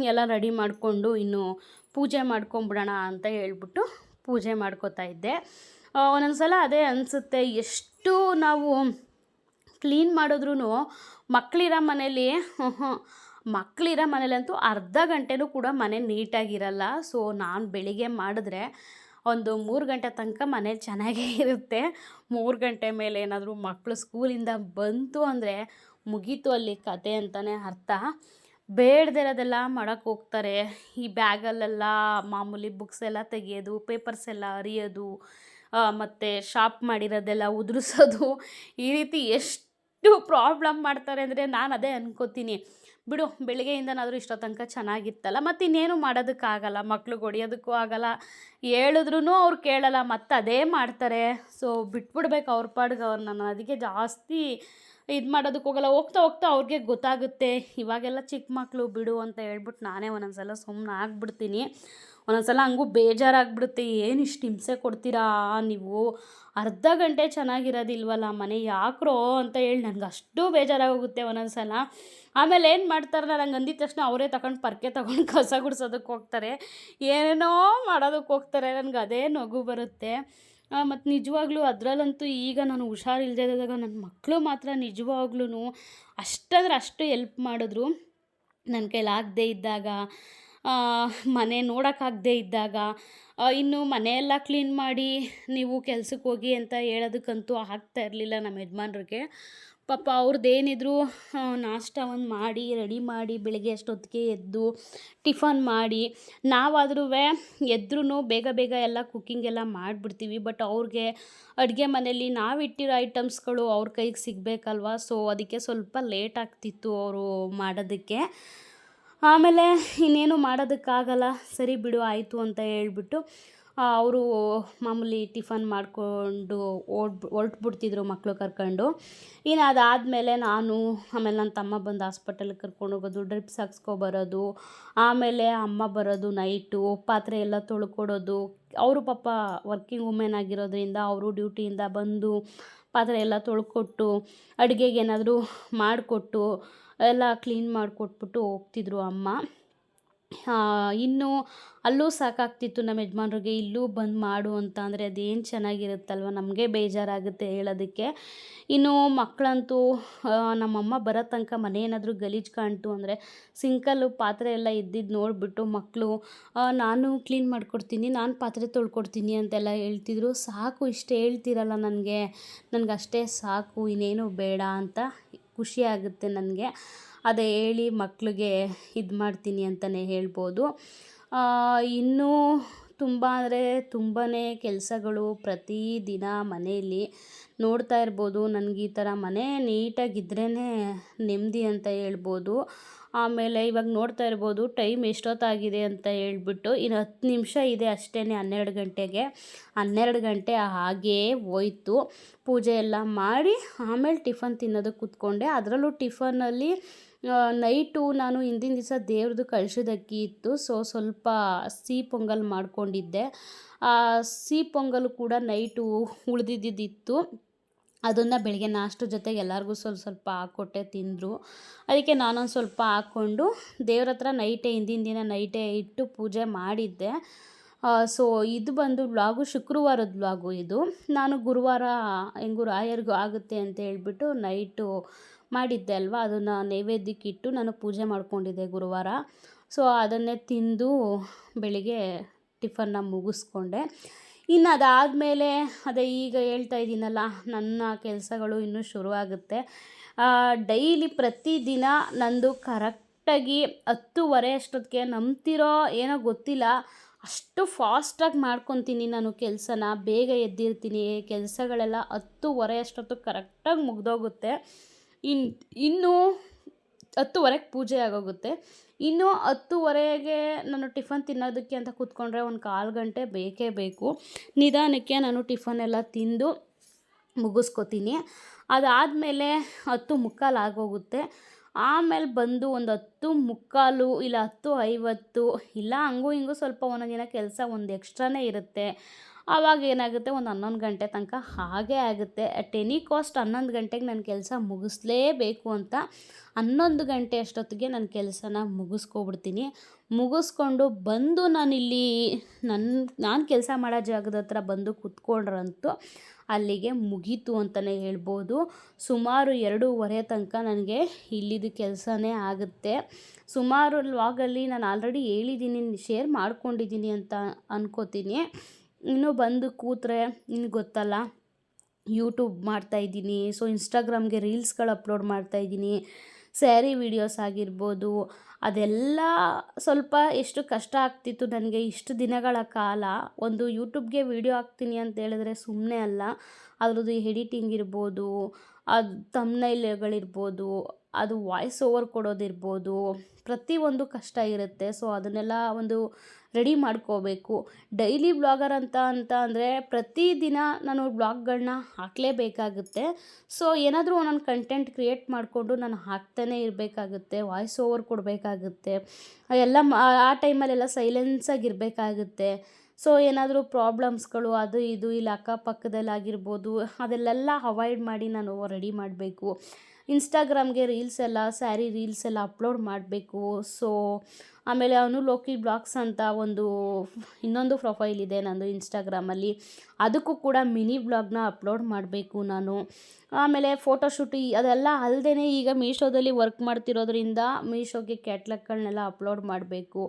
ಎಲ್ಲ ರೆಡಿ ಮಾಡಿಕೊಂಡು ಇನ್ನು ಪೂಜೆ ಮಾಡ್ಕೊಂಬಿಡೋಣ ಅಂತ ಹೇಳ್ಬಿಟ್ಟು ಪೂಜೆ ಮಾಡ್ಕೋತಾ ಇದ್ದೆ. ಒಂದೊಂದು ಸಲ ಅದೇ ಅನಿಸುತ್ತೆ, ಎಷ್ಟು ನಾವು ಕ್ಲೀನ್ ಮಾಡಿದ್ರೂ ಮಕ್ಕಳಿರೋ ಮನೇಲಂತೂ ಅರ್ಧ ಗಂಟೆನೂ ಕೂಡ ಮನೆ ನೀಟಾಗಿರಲ್ಲ. ಸೊ ನಾನು ಬೆಳಿಗ್ಗೆ ಮಾಡಿದ್ರೆ ಒಂದು 3 ಗಂಟೆ ತನಕ ಮನೆ ಚೆನ್ನಾಗೇ ಇರುತ್ತೆ. 3 ಗಂಟೆ ಮೇಲೆ ಏನಾದರೂ ಮಕ್ಕಳು ಸ್ಕೂಲಿಂದ ಬಂತು ಅಂದರೆ ಮುಗೀತು ಅಲ್ಲಿ ಕತೆ ಅಂತಲೇ ಅರ್ಥ. ಬೇಡದೇ ಇರೋದೆಲ್ಲ ಮಾಡೋಕ್ಕೆ ಹೋಗ್ತಾರೆ. ಈ ಬ್ಯಾಗಲ್ಲೆಲ್ಲ ಮಾಮೂಲಿ ಬುಕ್ಸ್ ಎಲ್ಲ ತೆಗೆಯೋದು, ಪೇಪರ್ಸ್ ಎಲ್ಲ ಹರಿಯೋದು, ಮತ್ತು ಶಾರ್ಪ್ ಮಾಡಿರೋದೆಲ್ಲ ಉದುರಿಸೋದು, ಈ ರೀತಿ ಎಷ್ಟು ಪ್ರಾಬ್ಲಮ್ ಮಾಡ್ತಾರೆ ಅಂದರೆ ನಾನು ಅದೇ ಅನ್ಕೋತೀನಿ, ಬಿಡು ಬೆಳಿಗ್ಗೆಯಿಂದನಾದರೂ ಇಷ್ಟೋ ತನಕ ಚೆನ್ನಾಗಿತ್ತಲ್ಲ, ಮತ್ತು ಇನ್ನೇನು ಮಾಡೋದಕ್ಕಾಗಲ್ಲ, ಮಕ್ಳಿಗೆ ಹೊಡಿಯೋದಕ್ಕೂ ಆಗಲ್ಲ, ಹೇಳಿದ್ರೂ ಅವ್ರು ಕೇಳಲ್ಲ, ಮತ್ತು ಅದೇ ಮಾಡ್ತಾರೆ. ಸೊ ಬಿಟ್ಬಿಡ್ಬೇಕು ಅವ್ರ ಪಾಡ್ಗೆ ಅವ್ರು. ನಾನು ಅದಕ್ಕೆ ಜಾಸ್ತಿ ಇದು ಮಾಡೋದಕ್ಕೆ ಹೋಗಲ್ಲ. ಹೋಗ್ತಾ ಹೋಗ್ತಾ ಅವ್ರಿಗೆ ಗೊತ್ತಾಗುತ್ತೆ, ಇವಾಗೆಲ್ಲ ಚಿಕ್ಕ ಮಕ್ಕಳು ಬಿಡು ಅಂತ ಹೇಳ್ಬಿಟ್ಟು ನಾನೇ ಒಂದೊಂದು ಸಲ ಸುಮ್ಮನೆ ಆಗ್ಬಿಡ್ತೀನಿ. ಒಂದೊಂದು ಸಲ ಹಂಗೂ ಬೇಜಾರಾಗ್ಬಿಡುತ್ತೆ, ಏನು ಇಷ್ಟು ಹಿಂಸೆ ಕೊಡ್ತೀರಾ ನೀವು, ಅರ್ಧ ಗಂಟೆ ಚೆನ್ನಾಗಿರೋದಿಲ್ವಲ್ಲ ಮನೆ, ಯಾಕ್ರೋ ಅಂತ ಹೇಳಿ ನನಗೆ ಅಷ್ಟು ಬೇಜಾರಾಗೋಗುತ್ತೆ ಒಂದೊಂದು ಸಲ. ಆಮೇಲೆ ಏನು ಮಾಡ್ತಾರೆ, ನನಗೆ ಅಂದಿದ ತಕ್ಷಣ ಅವರೇ ತಗೊಂಡು ಪರ್ಕೆ ತಗೊಂಡು ಕಸ ಗುಡಿಸೋದಕ್ಕೆ ಹೋಗ್ತಾರೆ, ಏನೇನೋ ಮಾಡೋದಕ್ಕೆ ಹೋಗ್ತಾರೆ. ನನಗೆ ಅದೇ ನಗು ಬರುತ್ತೆ. ಮತ್ತು ನಿಜವಾಗ್ಲೂ ಅದರಲ್ಲಂತೂ ಈಗ ನಾನು ಹುಷಾರಿಲ್ಲದೆ ಇದ್ದಾಗ ನನ್ನ ಮಕ್ಕಳು ಮಾತ್ರ ನಿಜವಾಗ್ಲೂ ಅಷ್ಟಂದ್ರೆ ಅಷ್ಟು ಎಲ್ಪ್ ಮಾಡಿದ್ರು. ನನ್ನ ಕೈಲಾಗದೇ ಇದ್ದಾಗ, ಮನೆ ನೋಡೋಕ್ಕಾಗದೇ ಇದ್ದಾಗ, ಇನ್ನು ಮನೆಯೆಲ್ಲ ಕ್ಲೀನ್ ಮಾಡಿ ನೀವು ಕೆಲ್ಸಕ್ಕೆ ಹೋಗಿ ಅಂತ ಹೇಳೋದಕ್ಕಂತೂ ಆಗ್ತಾ ಇರಲಿಲ್ಲ ನಮ್ಮ ಯಜಮಾನ್ರಿಗೆ. ಪಾಪ ಅವ್ರದ್ದೇನಿದ್ರು ನಾಷ್ಟ ಒಂದು ಮಾಡಿ ರೆಡಿ ಮಾಡಿ ಬೆಳಗ್ಗೆ ಅಷ್ಟೊತ್ತಿಗೆ ಎದ್ದು ಟಿಫನ್ ಮಾಡಿ, ನಾವಾದ್ರೂ ಎದ್ರೂ ಬೇಗ ಬೇಗ ಎಲ್ಲ ಕುಕ್ಕಿಂಗ್ ಎಲ್ಲ ಮಾಡಿಬಿಡ್ತೀವಿ. ಬಟ್ ಅವ್ರಿಗೆ ಅಡುಗೆ ಮನೆಯಲ್ಲಿ ನಾವಿಟ್ಟಿರೋ ಐಟಮ್ಸ್ಗಳು ಅವ್ರ ಕೈಗೆ ಸಿಗಬೇಕಲ್ವ, ಸೊ ಅದಕ್ಕೆ ಸ್ವಲ್ಪ ಲೇಟ್ ಆಗ್ತಿತ್ತು ಅವರು ಮಾಡೋದಕ್ಕೆ. ಆಮೇಲೆ ಇನ್ನೇನು ಮಾಡೋದಕ್ಕಾಗಲ್ಲ, ಸರಿ ಬಿಡು ಆಯಿತು ಅಂತ ಹೇಳ್ಬಿಟ್ಟು ಅವರು ಮಾಮೂಲಿ ಟಿಫನ್ ಮಾಡಿಕೊಂಡು ಹೊರಟ್ಬಿಡ್ತಿದ್ರು ಮಕ್ಕಳು ಕರ್ಕೊಂಡು. ಇನ್ನು ಅದಾದಮೇಲೆ ನಾನು, ಆಮೇಲೆ ನನ್ನ ತಮ್ಮ ಬಂದು ಹಾಸ್ಪಿಟಲ್ಗೆ ಕರ್ಕೊಂಡು ಹೋಗೋದು, ಡ್ರಿಪ್ಸ್ ಹಾಕ್ಸ್ಕೊಬರೋದು, ಆಮೇಲೆ ಅಮ್ಮ ಬರೋದು ನೈಟು, ಪಾತ್ರೆ ಎಲ್ಲ ತೊಳ್ಕೊಡೋದು. ಅವರು ಪಾಪ ವರ್ಕಿಂಗ್ ವುಮೆನ್ ಆಗಿರೋದ್ರಿಂದ ಅವರು ಡ್ಯೂಟಿಯಿಂದ ಬಂದು ಪಾತ್ರೆ ಎಲ್ಲ ತೊಳ್ಕೊಟ್ಟು, ಅಡುಗೆಗೆ ಏನಾದರೂ ಮಾಡಿಕೊಟ್ಟು ಎಲ್ಲ ಕ್ಲೀನ್ ಮಾಡಿಕೊಟ್ಬಿಟ್ಟು ಹೋಗ್ತಿದ್ರು ಅಮ್ಮ. ಇನ್ನು ಅಲ್ಲೂ ಸಾಕಾಗ್ತಿತ್ತು ನಮ್ಮ ಯಜಮಾನ್ರಿಗೆ, ಇಲ್ಲೂ ಬಂದು ಮಾಡು ಅಂತ ಅಂದರೆ ಅದೇನು ಚೆನ್ನಾಗಿರುತ್ತಲ್ವ, ನಮಗೆ ಬೇಜಾರಾಗುತ್ತೆ ಹೇಳೋದಕ್ಕೆ. ಇನ್ನು ಮಕ್ಕಳಂತೂ ನಮ್ಮಮ್ಮ ಬರೋ ತನಕ ಮನೆ ಏನಾದರೂ ಗಲೀಜು ಕಾಣ್ತು ಅಂದರೆ ಸಿಂಕಲ್ಲು ಪಾತ್ರೆ ಎಲ್ಲ ಇದ್ದಿದ್ದು ನೋಡಿಬಿಟ್ಟು ಮಕ್ಕಳು ನಾನು ಕ್ಲೀನ್ ಮಾಡಿಕೊಡ್ತೀನಿ, ನಾನು ಪಾತ್ರೆ ತೊಳ್ಕೊಡ್ತೀನಿ ಅಂತೆಲ್ಲ ಹೇಳ್ತಿದ್ರು. ಸಾಕು ಇಷ್ಟು ಹೇಳ್ತಿರಲ್ಲ ನನಗೆ ಅಷ್ಟೇ ಸಾಕು, ಇನ್ನೇನು ಬೇಡ ಅಂತ ಖುಷಿ ಆಗುತ್ತೆ ನನಗೆ. ಅದೇ ಹೇಳಿ ಮಕ್ಕಳಿಗೆ ಇದು ಮಾಡ್ತೀನಿ ಅಂತಲೇ ಹೇಳ್ಬೋದು. ಇನ್ನೂ ತುಂಬ ಅಂದರೆ ತುಂಬಾ ಕೆಲಸಗಳು ಪ್ರತಿದಿನ ಮನೆಯಲ್ಲಿ ನೋಡ್ತಾ ಇರ್ಬೋದು. ನನಗೆ ಈ ಥರ ಮನೆ ನೀಟಾಗಿದ್ರೇ ನೆಮ್ಮದಿ ಅಂತ ಹೇಳ್ಬೋದು. ಆಮೇಲೆ ಇವಾಗ ನೋಡ್ತಾ ಇರ್ಬೋದು ಟೈಮ್ ಎಷ್ಟೊತ್ತಾಗಿದೆ ಅಂತ ಹೇಳ್ಬಿಟ್ಟು, ಇನ್ನು 10 ನಿಮಿಷ ಇದೆ ಅಷ್ಟೇ 12 ಗಂಟೆಗೆ. 12 ಗಂಟೆ ಹಾಗೇ ಹೋಯ್ತು. ಪೂಜೆ ಎಲ್ಲ ಮಾಡಿ ಆಮೇಲೆ ಟಿಫನ್ ತಿನ್ನೋದಕ್ಕೆ ಕೂತ್ಕೊಂಡೆ. ಅದರಲ್ಲೂ ಟಿಫನಲ್ಲಿ ನೈಟು ನಾನು ಹಿಂದಿನ ದಿವಸ ದೇವ್ರದ್ದು ಕಳಶದ ಅಕ್ಕಿ ಇತ್ತು, ಸೊ ಸ್ವಲ್ಪ ಸಿಹಿ ಪೊಂಗಲ್ ಮಾಡ್ಕೊಂಡಿದ್ದೆ. ಸಿಹಿ ಪೊಂಗಲ್ ಕೂಡ ನೈಟು ಉಳಿದಿದ್ದಿತ್ತು. ಅದನ್ನು ಬೆಳಗ್ಗೆ ನಾಷ್ಟದ ಜೊತೆಗೆ ಎಲ್ಲರಿಗೂ ಸ್ವಲ್ಪ ಹಾಕ್ಕೊಟ್ಟೆ, ತಿಂದರು. ಅದಕ್ಕೆ ನಾನೊಂದು ಸ್ವಲ್ಪ ಹಾಕ್ಕೊಂಡು ದೇವ್ರ ಹತ್ರ ಹಿಂದಿನ ದಿನ ನೈಟೇ ಇಟ್ಟು ಪೂಜೆ ಮಾಡಿದ್ದೆ. ಸೊ ಇದು ಬಂದು ವ್ಲಾಗು ಶುಕ್ರವಾರದ ವ್ಲಾಗು ಇದು. ನಾನು ಗುರುವಾರ ಹೆಂಗೂ ರಾಯರಿಗೂ ಆಗುತ್ತೆ ಅಂತ ಹೇಳ್ಬಿಟ್ಟು ನೈಟು ಮಾಡಿದ್ದೆ ಅಲ್ವಾ, ಅದನ್ನು ನೈವೇದ್ಯಕ್ಕೆ ಇಟ್ಟು ನಾನು ಪೂಜೆ ಮಾಡ್ಕೊಂಡಿದ್ದೆ ಗುರುವಾರ. ಸೊ ಅದನ್ನೇ ತಿಂದು ಬೆಳಿಗ್ಗೆ ಟಿಫನ್ನ ಮುಗಿಸ್ಕೊಂಡೆ. ಇನ್ನು ಅದಾದಮೇಲೆ ಅದೇ ಈಗ ಹೇಳ್ತಾ ಇದ್ದೀನಲ್ಲ, ನನ್ನ ಕೆಲಸಗಳು ಇನ್ನೂ ಶುರುವಾಗುತ್ತೆ. ಡೈಲಿ ಪ್ರತಿದಿನ ನಂದು ಕರೆಕ್ಟಾಗಿ 10:30 ಅಷ್ಟೊತ್ತಿಗೆ, ನಂಬ್ತಿರೋ ಏನೋ ಗೊತ್ತಿಲ್ಲ, ಅಷ್ಟು ಫಾಸ್ಟಾಗಿ ಮಾಡ್ಕೊತೀನಿ ನಾನು ಕೆಲಸನ. ಬೇಗ ಎದ್ದಿರ್ತೀನಿ, ಕೆಲಸಗಳೆಲ್ಲ 10:30 ಅಷ್ಟೊತ್ತಿಗೆ ಕರೆಕ್ಟಾಗಿ ಮುಗಿದೋಗುತ್ತೆ. ಇನ್ನೂ 10:30ಗೆ ಪೂಜೆ ಆಗೋಗುತ್ತೆ. ಇನ್ನು 10:30ಗೆ ನಾನು ಟಿಫನ್ ತಿನ್ನೋದಕ್ಕೆ ಅಂತ ಕೂತ್ಕೊಂಡ್ರೆ ಒಂದು 1/4 ಗಂಟೆ ಬೇಕೇ ಬೇಕು. ನಿಧಾನಕ್ಕೆ ನಾನು ಟಿಫನ್ ಎಲ್ಲ ತಿಂದು ಮುಗಿಸ್ಕೊತೀನಿ. ಅದಾದಮೇಲೆ 10:45 ಆಗೋಗುತ್ತೆ. ಆಮೇಲೆ ಬಂದು ಒಂದು 10:45 ಇಲ್ಲ 10:50 ಇಲ್ಲ ಹಂಗೂ ಹಿಂಗೂ ಸ್ವಲ್ಪ ಒಂದೊಂದು ದಿನ ಕೆಲಸ ಒಂದು ಎಕ್ಸ್ಟ್ರಾನೇ ಇರುತ್ತೆ. ಆವಾಗ ಏನಾಗುತ್ತೆ, ಒಂದು 11 ಗಂಟೆ ತನಕ ಹಾಗೇ ಆಗುತ್ತೆ. ಅಟ್ ಎನಿ ಕಾಸ್ಟ್ 11 ಗಂಟೆಗೆ ನನ್ನ ಕೆಲಸ ಮುಗಿಸ್ಲೇಬೇಕು ಅಂತ 11 ಗಂಟೆ ಅಷ್ಟೊತ್ತಿಗೆ ನನ್ನ ಕೆಲಸನ ಮುಗಿಸ್ಕೊಬಿಡ್ತೀನಿ. ಮುಗಿಸ್ಕೊಂಡು ಬಂದು ನಾನಿಲ್ಲಿ ನಾನು ಕೆಲಸ ಮಾಡೋ ಜಾಗದ ಹತ್ರ ಬಂದು ಕೂತ್ಕೊಂಡ್ರಂತೂ ಅಲ್ಲಿಗೆ ಮುಗೀತು ಅಂತಲೇ ಹೇಳ್ಬೋದು. ಸುಮಾರು 2:30 ತನಕ ನನಗೆ ಇಲ್ಲಿದ್ದು ಕೆಲಸನೇ ಆಗುತ್ತೆ. ಸುಮಾರು ವ್ಲಾಗಲ್ಲಿ ನಾನು ಆಲ್ರೆಡಿ ಹೇಳಿದ್ದೀನಿ, ಶೇರ್ ಮಾಡ್ಕೊಂಡಿದ್ದೀನಿ ಅಂತ ಅನ್ಕೋತೀನಿ. ಇನ್ನೂ ಬಂದು ಕೂತ್ರೆ ನಿನಗೆ ಗೊತ್ತಲ್ಲ, ಯೂಟ್ಯೂಬ್ ಮಾಡ್ತಾಯಿದ್ದೀನಿ, ಸೊ ಇನ್ಸ್ಟಾಗ್ರಾಮ್ಗೆ ರೀಲ್ಸ್ಗಳು ಅಪ್ಲೋಡ್ ಮಾಡ್ತಾಯಿದ್ದೀನಿ. ಸ್ಯಾರಿ ವೀಡಿಯೋಸ್ ಆಗಿರ್ಬೋದು, ಅದೆಲ್ಲ ಸ್ವಲ್ಪ ಎಷ್ಟು ಕಷ್ಟ ಆಗ್ತಿತ್ತು ನನಗೆ ಇಷ್ಟು ದಿನಗಳ ಕಾಲ. ಒಂದು ಯೂಟ್ಯೂಬ್ಗೆ ವೀಡಿಯೋ ಹಾಕ್ತೀನಿ ಅಂತ ಹೇಳಿದ್ರೆ ಸುಮ್ಮನೆ ಅಲ್ಲ, ಅದ್ರದ್ದು ಎಡಿಟಿಂಗ್ ಇರ್ಬೋದು, ಅದು ಥಂಬ್ನೈಲ್ಗಳಿರ್ಬೋದು, ಅದು ವಾಯ್ಸ್ ಓವರ್ ಕೊಡೋದಿರ್ಬೋದು, ಪ್ರತಿಯೊಂದು ಕಷ್ಟ ಇರುತ್ತೆ. ಸೊ ಅದನ್ನೆಲ್ಲ ಒಂದು ರೆಡಿ ಮಾಡ್ಕೋಬೇಕು. ಡೈಲಿ ವ್ಲಾಗರ್ ಅಂತ ಅಂದರೆ ಪ್ರತಿದಿನ ನಾನು ವ್ಲಾಗ್ಗಳನ್ನ ಹಾಕಲೇಬೇಕಾಗುತ್ತೆ. ಸೊ ಏನಾದರೂ ಒಂದೊಂದು ಕಂಟೆಂಟ್ ಕ್ರಿಯೇಟ್ ಮಾಡಿಕೊಂಡು ನಾನು ಹಾಕ್ತಾನೇ ಇರಬೇಕಾಗುತ್ತೆ, ವಾಯ್ಸ್ ಓವರ್ ಕೊಡಬೇಕಾಗುತ್ತೆ, ಎಲ್ಲ ಆ ಟೈಮಲ್ಲೆಲ್ಲ ಸೈಲೆನ್ಸಾಗಿರಬೇಕಾಗುತ್ತೆ. ಸೊ ಏನಾದರೂ ಪ್ರಾಬ್ಲಮ್ಸ್ಗಳು ಅದು ಇದು ಇಲ್ಲಿ ಅಕ್ಕಪಕ್ಕದಲ್ಲಾಗಿರ್ಬೋದು ಅದೆಲ್ಲ ಅವಾಯ್ಡ್ ಮಾಡಿ ನಾನು ರೆಡಿ ಮಾಡಬೇಕು. ಇನ್ಸ್ಟಾಗ್ರಾಮ್ಗೆ ರೀಲ್ಸ್ ಎಲ್ಲ ಸ್ಯಾರಿ ರೀಲ್ಸ್ ಎಲ್ಲ ಅಪ್ಲೋಡ್ ಮಾಡಬೇಕು. ಸೊ ಆಮೇಲೆ ಅನುಲೋಕಿ ಬ್ಲಾಗ್ಸ್ ಅಂತ ಇನ್ನೊಂದು ಪ್ರೊಫೈಲ್ ಇದೆ ನಂದು ಇನ್ಸ್ಟಾಗ್ರಾಮಲ್ಲಿ, ಅದಕ್ಕೂ ಕೂಡ ಮಿನಿ ಬ್ಲಾಗ್ನ ಅಪ್ಲೋಡ್ ಮಾಡಬೇಕು ನಾನು. ಆಮೇಲೆ ಫೋಟೋಶೂಟ್ ಅದೆಲ್ಲ ಅಲ್ಲದೇ ಈಗ ಮೀಶೋದಲ್ಲಿ ವರ್ಕ್ ಮಾಡ್ತಿರೋದ್ರಿಂದ ಮೀಶೋಗೆ ಕ್ಯಾಟ್ಲಾಗ್ಗಳನ್ನೆಲ್ಲ ಅಪ್ಲೋಡ್ ಮಾಡಬೇಕು.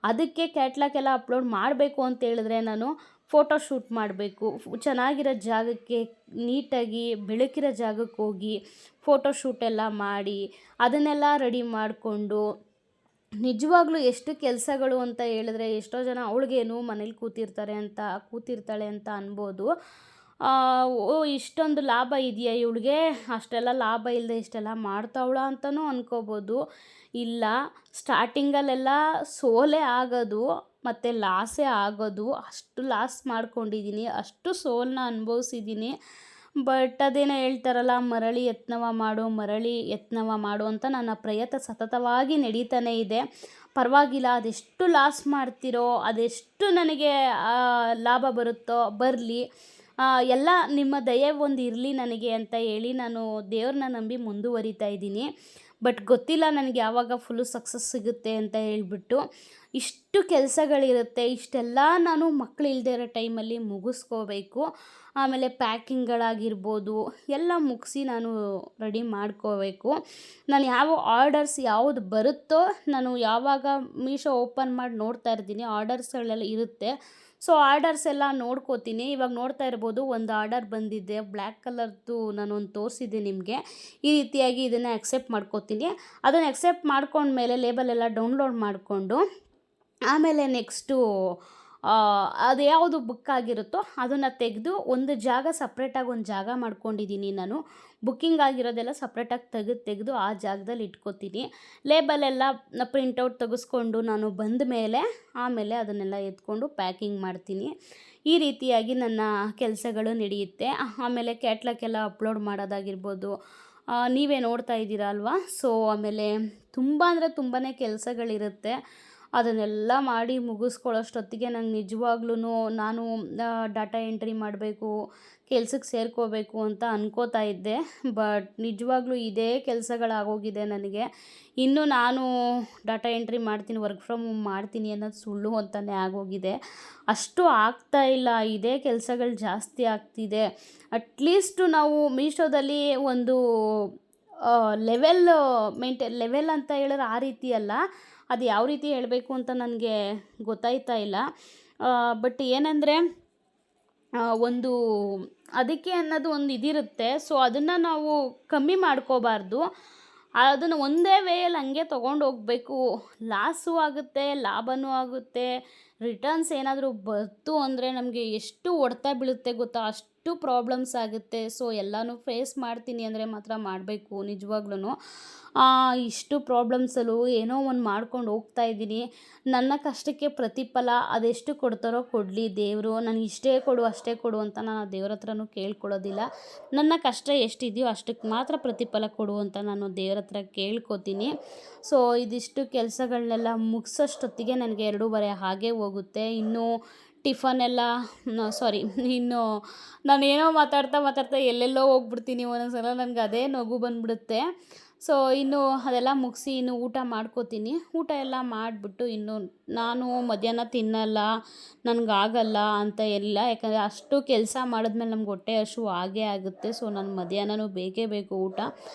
ಅದಕ್ಕೆ ಕ್ಯಾಟ್ಲಾಗ್ ಎಲ್ಲ ಅಪ್ಲೋಡ್ ಮಾಡಬೇಕು ಅಂತ ಹೇಳಿದ್ರೆ ನಾನು ಫೋಟೋಶೂಟ್ ಮಾಡಬೇಕು. ಚೆನ್ನಾಗಿರೋ ಜಾಗಕ್ಕೆ ನೀಟಾಗಿ ಬೆಳಕಿರೋ ಜಾಗಕ್ಕೆ ಹೋಗಿ ಫೋಟೋಶೂಟ್ ಎಲ್ಲ ಮಾಡಿ ಅದನ್ನೆಲ್ಲ ರೆಡಿ ಮಾಡಿಕೊಂಡು, ನಿಜವಾಗ್ಲೂ ಎಷ್ಟು ಕೆಲಸಗಳು ಅಂತ ಹೇಳಿದ್ರೆ ಎಷ್ಟೋ ಜನ ಅವಳಿಗೇನು ಮನೇಲಿ ಕೂತಿರ್ತಾಳೆ ಅಂತ ಅನ್ಬೋದು. ಓ ಇಷ್ಟೊಂದು ಲಾಭ ಇದೆಯಾ ಇವಳಿಗೆ, ಅಷ್ಟೆಲ್ಲ ಲಾಭ ಇಲ್ಲದೆ ಇಷ್ಟೆಲ್ಲ ಮಾಡ್ತಾವಳ ಅಂತಲೂ ಅನ್ಕೋಬೋದು. ಇಲ್ಲ, ಸ್ಟಾರ್ಟಿಂಗಲ್ಲೆಲ್ಲ ಸೋಲೇ ಆಗೋದು ಮತ್ತು ಲಾಸೇ ಆಗೋದು. ಅಷ್ಟು ಲಾಸ್ ಮಾಡ್ಕೊಂಡಿದ್ದೀನಿ, ಅಷ್ಟು ಸೋಲನ್ನ ಅನುಭವಿಸಿದ್ದೀನಿ. ಬಟ್ ಅದೇನೋ ಹೇಳ್ತಾರಲ್ಲ, ಮರಳಿ ಯತ್ನವ ಮಾಡು ಅಂತ ನನ್ನ ಪ್ರಯತ್ನ ಸತತವಾಗಿ ನಡೀತಾನೇ ಇದೆ. ಪರವಾಗಿಲ್ಲ, ಅದೆಷ್ಟು ಲಾಸ್ ಮಾಡ್ತಿರೋ, ಅದೆಷ್ಟು ನನಗೆ ಲಾಭ ಬರುತ್ತೋ ಬರಲಿ, ಎಲ್ಲ ನಿಮ್ಮ ದಯೆ ಒಂದು ಇರಲಿ ನನಗೆ ಅಂತ ಹೇಳಿ ನಾನು ದೇವ್ರನ್ನ ನಂಬಿ ಮುಂದುವರಿತಾ ಇದ್ದೀನಿ. ಬಟ್ ಗೊತ್ತಿಲ್ಲ ನನಗೆ ಯಾವಾಗ ಫುಲ್ಲು ಸಕ್ಸಸ್ ಸಿಗುತ್ತೆ ಅಂತ ಹೇಳ್ಬಿಟ್ಟು. ಇಷ್ಟು ಕೆಲಸಗಳಿರುತ್ತೆ, ಇಷ್ಟೆಲ್ಲ ನಾನು ಮಕ್ಕಳು ಇಲ್ಲದೆ ಇರೋ ಟೈಮಲ್ಲಿ ಮುಗಿಸ್ಕೋಬೇಕು. ಆಮೇಲೆ ಪ್ಯಾಕಿಂಗ್ಗಳಾಗಿರ್ಬೋದು ಎಲ್ಲ ಮುಗಿಸಿ ನಾನು ರೆಡಿ ಮಾಡ್ಕೋಬೇಕು. ನಾನು ಆರ್ಡರ್ಸ್ ಯಾವುದು ಬರುತ್ತೋ, ನಾನು ಯಾವಾಗ ಮೀಶೋ ಓಪನ್ ಮಾಡಿ ನೋಡ್ತಾ ಇರ್ತೀನಿ ಆರ್ಡರ್ಸ್ಗಳೆಲ್ಲ ಇರುತ್ತೆ. ಸೊ ಆರ್ಡರ್ಸ್ ಎಲ್ಲ ನೋಡ್ಕೋತೀನಿ. ಇವಾಗ ನೋಡ್ತಾ ಇರ್ಬೋದು, ಒಂದು ಆರ್ಡರ್ ಬಂದಿದ್ದೆ ಬ್ಲ್ಯಾಕ್ ಕಲರ್ದು, ನಾನೊಂದು ತೋರಿಸಿದ್ದೆ ನಿಮಗೆ. ಈ ರೀತಿಯಾಗಿ ಇದನ್ನು ಅಕ್ಸೆಪ್ಟ್ ಮಾಡ್ಕೋತೀನಿ. ಅದನ್ನು ಅಕ್ಸೆಪ್ಟ್ ಮಾಡ್ಕೊಂಡ್ಮೇಲೆ ಲೇಬಲ್ ಎಲ್ಲ ಡೌನ್ಲೋಡ್ ಮಾಡಿಕೊಂಡು ಆಮೇಲೆ ನೆಕ್ಸ್ಟು ಅದು ಯಾವುದು ಬುಕ್ ಆಗಿರುತ್ತೋ ಅದನ್ನು ತೆಗೆದು ಒಂದು ಜಾಗ ಸಪ್ರೇಟಾಗಿ ಒಂದು ಜಾಗ ಮಾಡ್ಕೊಂಡಿದ್ದೀನಿ ನಾನು. ಬುಕ್ಕಿಂಗ್ ಆಗಿರೋದೆಲ್ಲ ಸಪ್ರೇಟಾಗಿ ತೆಗೆದು ಆ ಜಾಗದಲ್ಲಿ ಇಟ್ಕೋತೀನಿ. ಲೇಬಲೆಲ್ಲ ಪ್ರಿಂಟೌಟ್ ತೆಗೆಸ್ಕೊಂಡು ನಾನು ಬಂದ ಮೇಲೆ ಆಮೇಲೆ ಅದನ್ನೆಲ್ಲ ಎತ್ಕೊಂಡು ಪ್ಯಾಕಿಂಗ್ ಮಾಡ್ತೀನಿ. ಈ ರೀತಿಯಾಗಿ ನನ್ನ ಕೆಲಸಗಳು ನಡೆಯುತ್ತೆ. ಆಮೇಲೆ ಕ್ಯಾಟ್ಲಾಗ್ ಎಲ್ಲ ಅಪ್ಲೋಡ್ ಮಾಡೋದಾಗಿರ್ಬೋದು, ನೀವೇ ನೋಡ್ತಾ ಇದ್ದೀರಾ ಅಲ್ವಾ. ಸೊ ಆಮೇಲೆ ತುಂಬ ಅಂದರೆ ತುಂಬಾ ಕೆಲಸಗಳಿರುತ್ತೆ. ಅದನ್ನೆಲ್ಲ ಮಾಡಿ ಮುಗಿಸ್ಕೊಳ್ಳೋಷ್ಟೊತ್ತಿಗೆ ನಂಗೆ ನಿಜವಾಗ್ಲೂ ನಾನು ಡಾಟಾ ಎಂಟ್ರಿ ಮಾಡಬೇಕು, ಕೆಲ್ಸಕ್ಕೆ ಸೇರ್ಕೋಬೇಕು ಅಂತ ಅನ್ಕೋತಾ ಇದ್ದೆ. ಬಟ್ ನಿಜವಾಗ್ಲೂ ಇದೇ ಕೆಲಸಗಳಾಗೋಗಿದೆ ನನಗೆ. ಇನ್ನು ನಾನು ಡಾಟಾ ಎಂಟ್ರಿ ಮಾಡ್ತೀನಿ, ವರ್ಕ್ ಫ್ರಮ್ ಹೋಮ್ ಮಾಡ್ತೀನಿ ಅನ್ನೋದು ಸುಳ್ಳು ಅಂತಲೇ ಆಗೋಗಿದೆ. ಅಷ್ಟು ಆಗ್ತಾ ಇಲ್ಲ, ಇದೇ ಕೆಲಸಗಳು ಜಾಸ್ತಿ ಆಗ್ತಿದೆ. ಅಟ್ಲೀಸ್ಟು ನಾವು ಮೀಶೋದಲ್ಲಿ ಒಂದು ಲೆವೆಲ್ ಅಂತ ಹೇಳಿದ್ರೆ ಆ ರೀತಿ ಅಲ್ಲ, ಅದು ಯಾವ ರೀತಿ ಹೇಳಬೇಕು ಅಂತ ನನಗೆ ಗೊತ್ತಾಯ್ತಾ ಇಲ್ಲ. ಬಟ್ ಏನಂದರೆ ಒಂದು ಅದಕ್ಕೆ ಅನ್ನೋದು ಒಂದು ಇದಿರುತ್ತೆ. ಸೊ ಅದನ್ನು ನಾವು ಕಮ್ಮಿ ಮಾಡ್ಕೋಬಾರ್ದು, ಅದನ್ನು ಒಂದೇ ವೇಯಲ್ಲಿ ಹಂಗೆ ತೊಗೊಂಡು ಹೋಗಬೇಕು. ಲಾಸು ಆಗುತ್ತೆ, ಲಾಭವೂ ಆಗುತ್ತೆ. ರಿಟರ್ನ್ಸ್ ಏನಾದರೂ ಬಂತು ಅಂದರೆ ನಮಗೆ ಎಷ್ಟು ಹೊಡೆತ ಬೀಳುತ್ತೆ ಗೊತ್ತಾ, ಅಷ್ಟು ಪ್ರಾಬ್ಲಮ್ಸ್ ಆಗುತ್ತೆ. ಸೊ ಎಲ್ಲನೂ ಫೇಸ್ ಮಾಡ್ತೀನಿ ಅಂದರೆ ಮಾತ್ರ ಮಾಡಬೇಕು ನಿಜವಾಗ್ಲೂ. ಇಷ್ಟು ಪ್ರಾಬ್ಲಮ್ಸಲ್ಲೂ ಏನೋ ಒಂದು ಮಾಡ್ಕೊಂಡು ಹೋಗ್ತಾ ಇದ್ದೀನಿ. ನನ್ನ ಕಷ್ಟಕ್ಕೆ ಪ್ರತಿಫಲ ಅದೆಷ್ಟು ಕೊಡ್ತಾರೋ ಕೊಡಲಿ ದೇವರು. ನನಗೆ ಇಷ್ಟೇ ಕೊಡು ಅಷ್ಟೇ ಕೊಡು ಅಂತ ನಾನು ದೇವ್ರ ಹತ್ರನೂ ಕೇಳ್ಕೊಳ್ಳೋದಿಲ್ಲ. ನನ್ನ ಕಷ್ಟ ಎಷ್ಟಿದೆಯೋ ಅಷ್ಟಕ್ಕೆ ಮಾತ್ರ ಪ್ರತಿಫಲ ಕೊಡು ಅಂತ ನಾನು ದೇವ್ರ ಹತ್ರ ಕೇಳ್ಕೊತೀನಿ. ಸೊ ಇದಿಷ್ಟು ಕೆಲಸಗಳನ್ನೆಲ್ಲ ಮುಗಿಸೋಷ್ಟೊತ್ತಿಗೆ ನನಗೆ 2:30 ಹಾಗೇ ಹೋಗುತ್ತೆ. ಇನ್ನು ಟಿಫನ್ ಎಲ್ಲ ಇನ್ನು ನಾನೇನೋ ಮಾತಾಡ್ತಾ ಎಲ್ಲೆಲ್ಲೋ ಹೋಗ್ಬಿಡ್ತೀನಿ. ಒಂದೊಂದ್ಸಲ ನನಗೆ ಅದೇ ನಗು ಬಂದುಬಿಡುತ್ತೆ. ಸೊ ಇನ್ನು ಅದೆಲ್ಲ ಮುಗಿಸಿ ಇನ್ನು ಊಟ ಮಾಡ್ಕೋತೀನಿ. ಊಟ ಎಲ್ಲ ಮಾಡಿಬಿಟ್ಟು ಇನ್ನು ನಾನು ಮಧ್ಯಾಹ್ನ ತಿನ್ನಲ್ಲ, ನನಗಾಗಲ್ಲ ಅಂತ ಎಲ್ಲ, ಯಾಕಂದರೆ ಅಷ್ಟು ಕೆಲಸ ಮಾಡಿದ್ಮೇಲೆ ನಮ್ಗೆ ಹೊಟ್ಟೆ ಹಸಿವು ಆಗೇ ಆಗುತ್ತೆ. ಸೊ ನಾನು ಮಧ್ಯಾಹ್ನನೂ ಬೇಕೇ ಬೇಕು ಊಟ.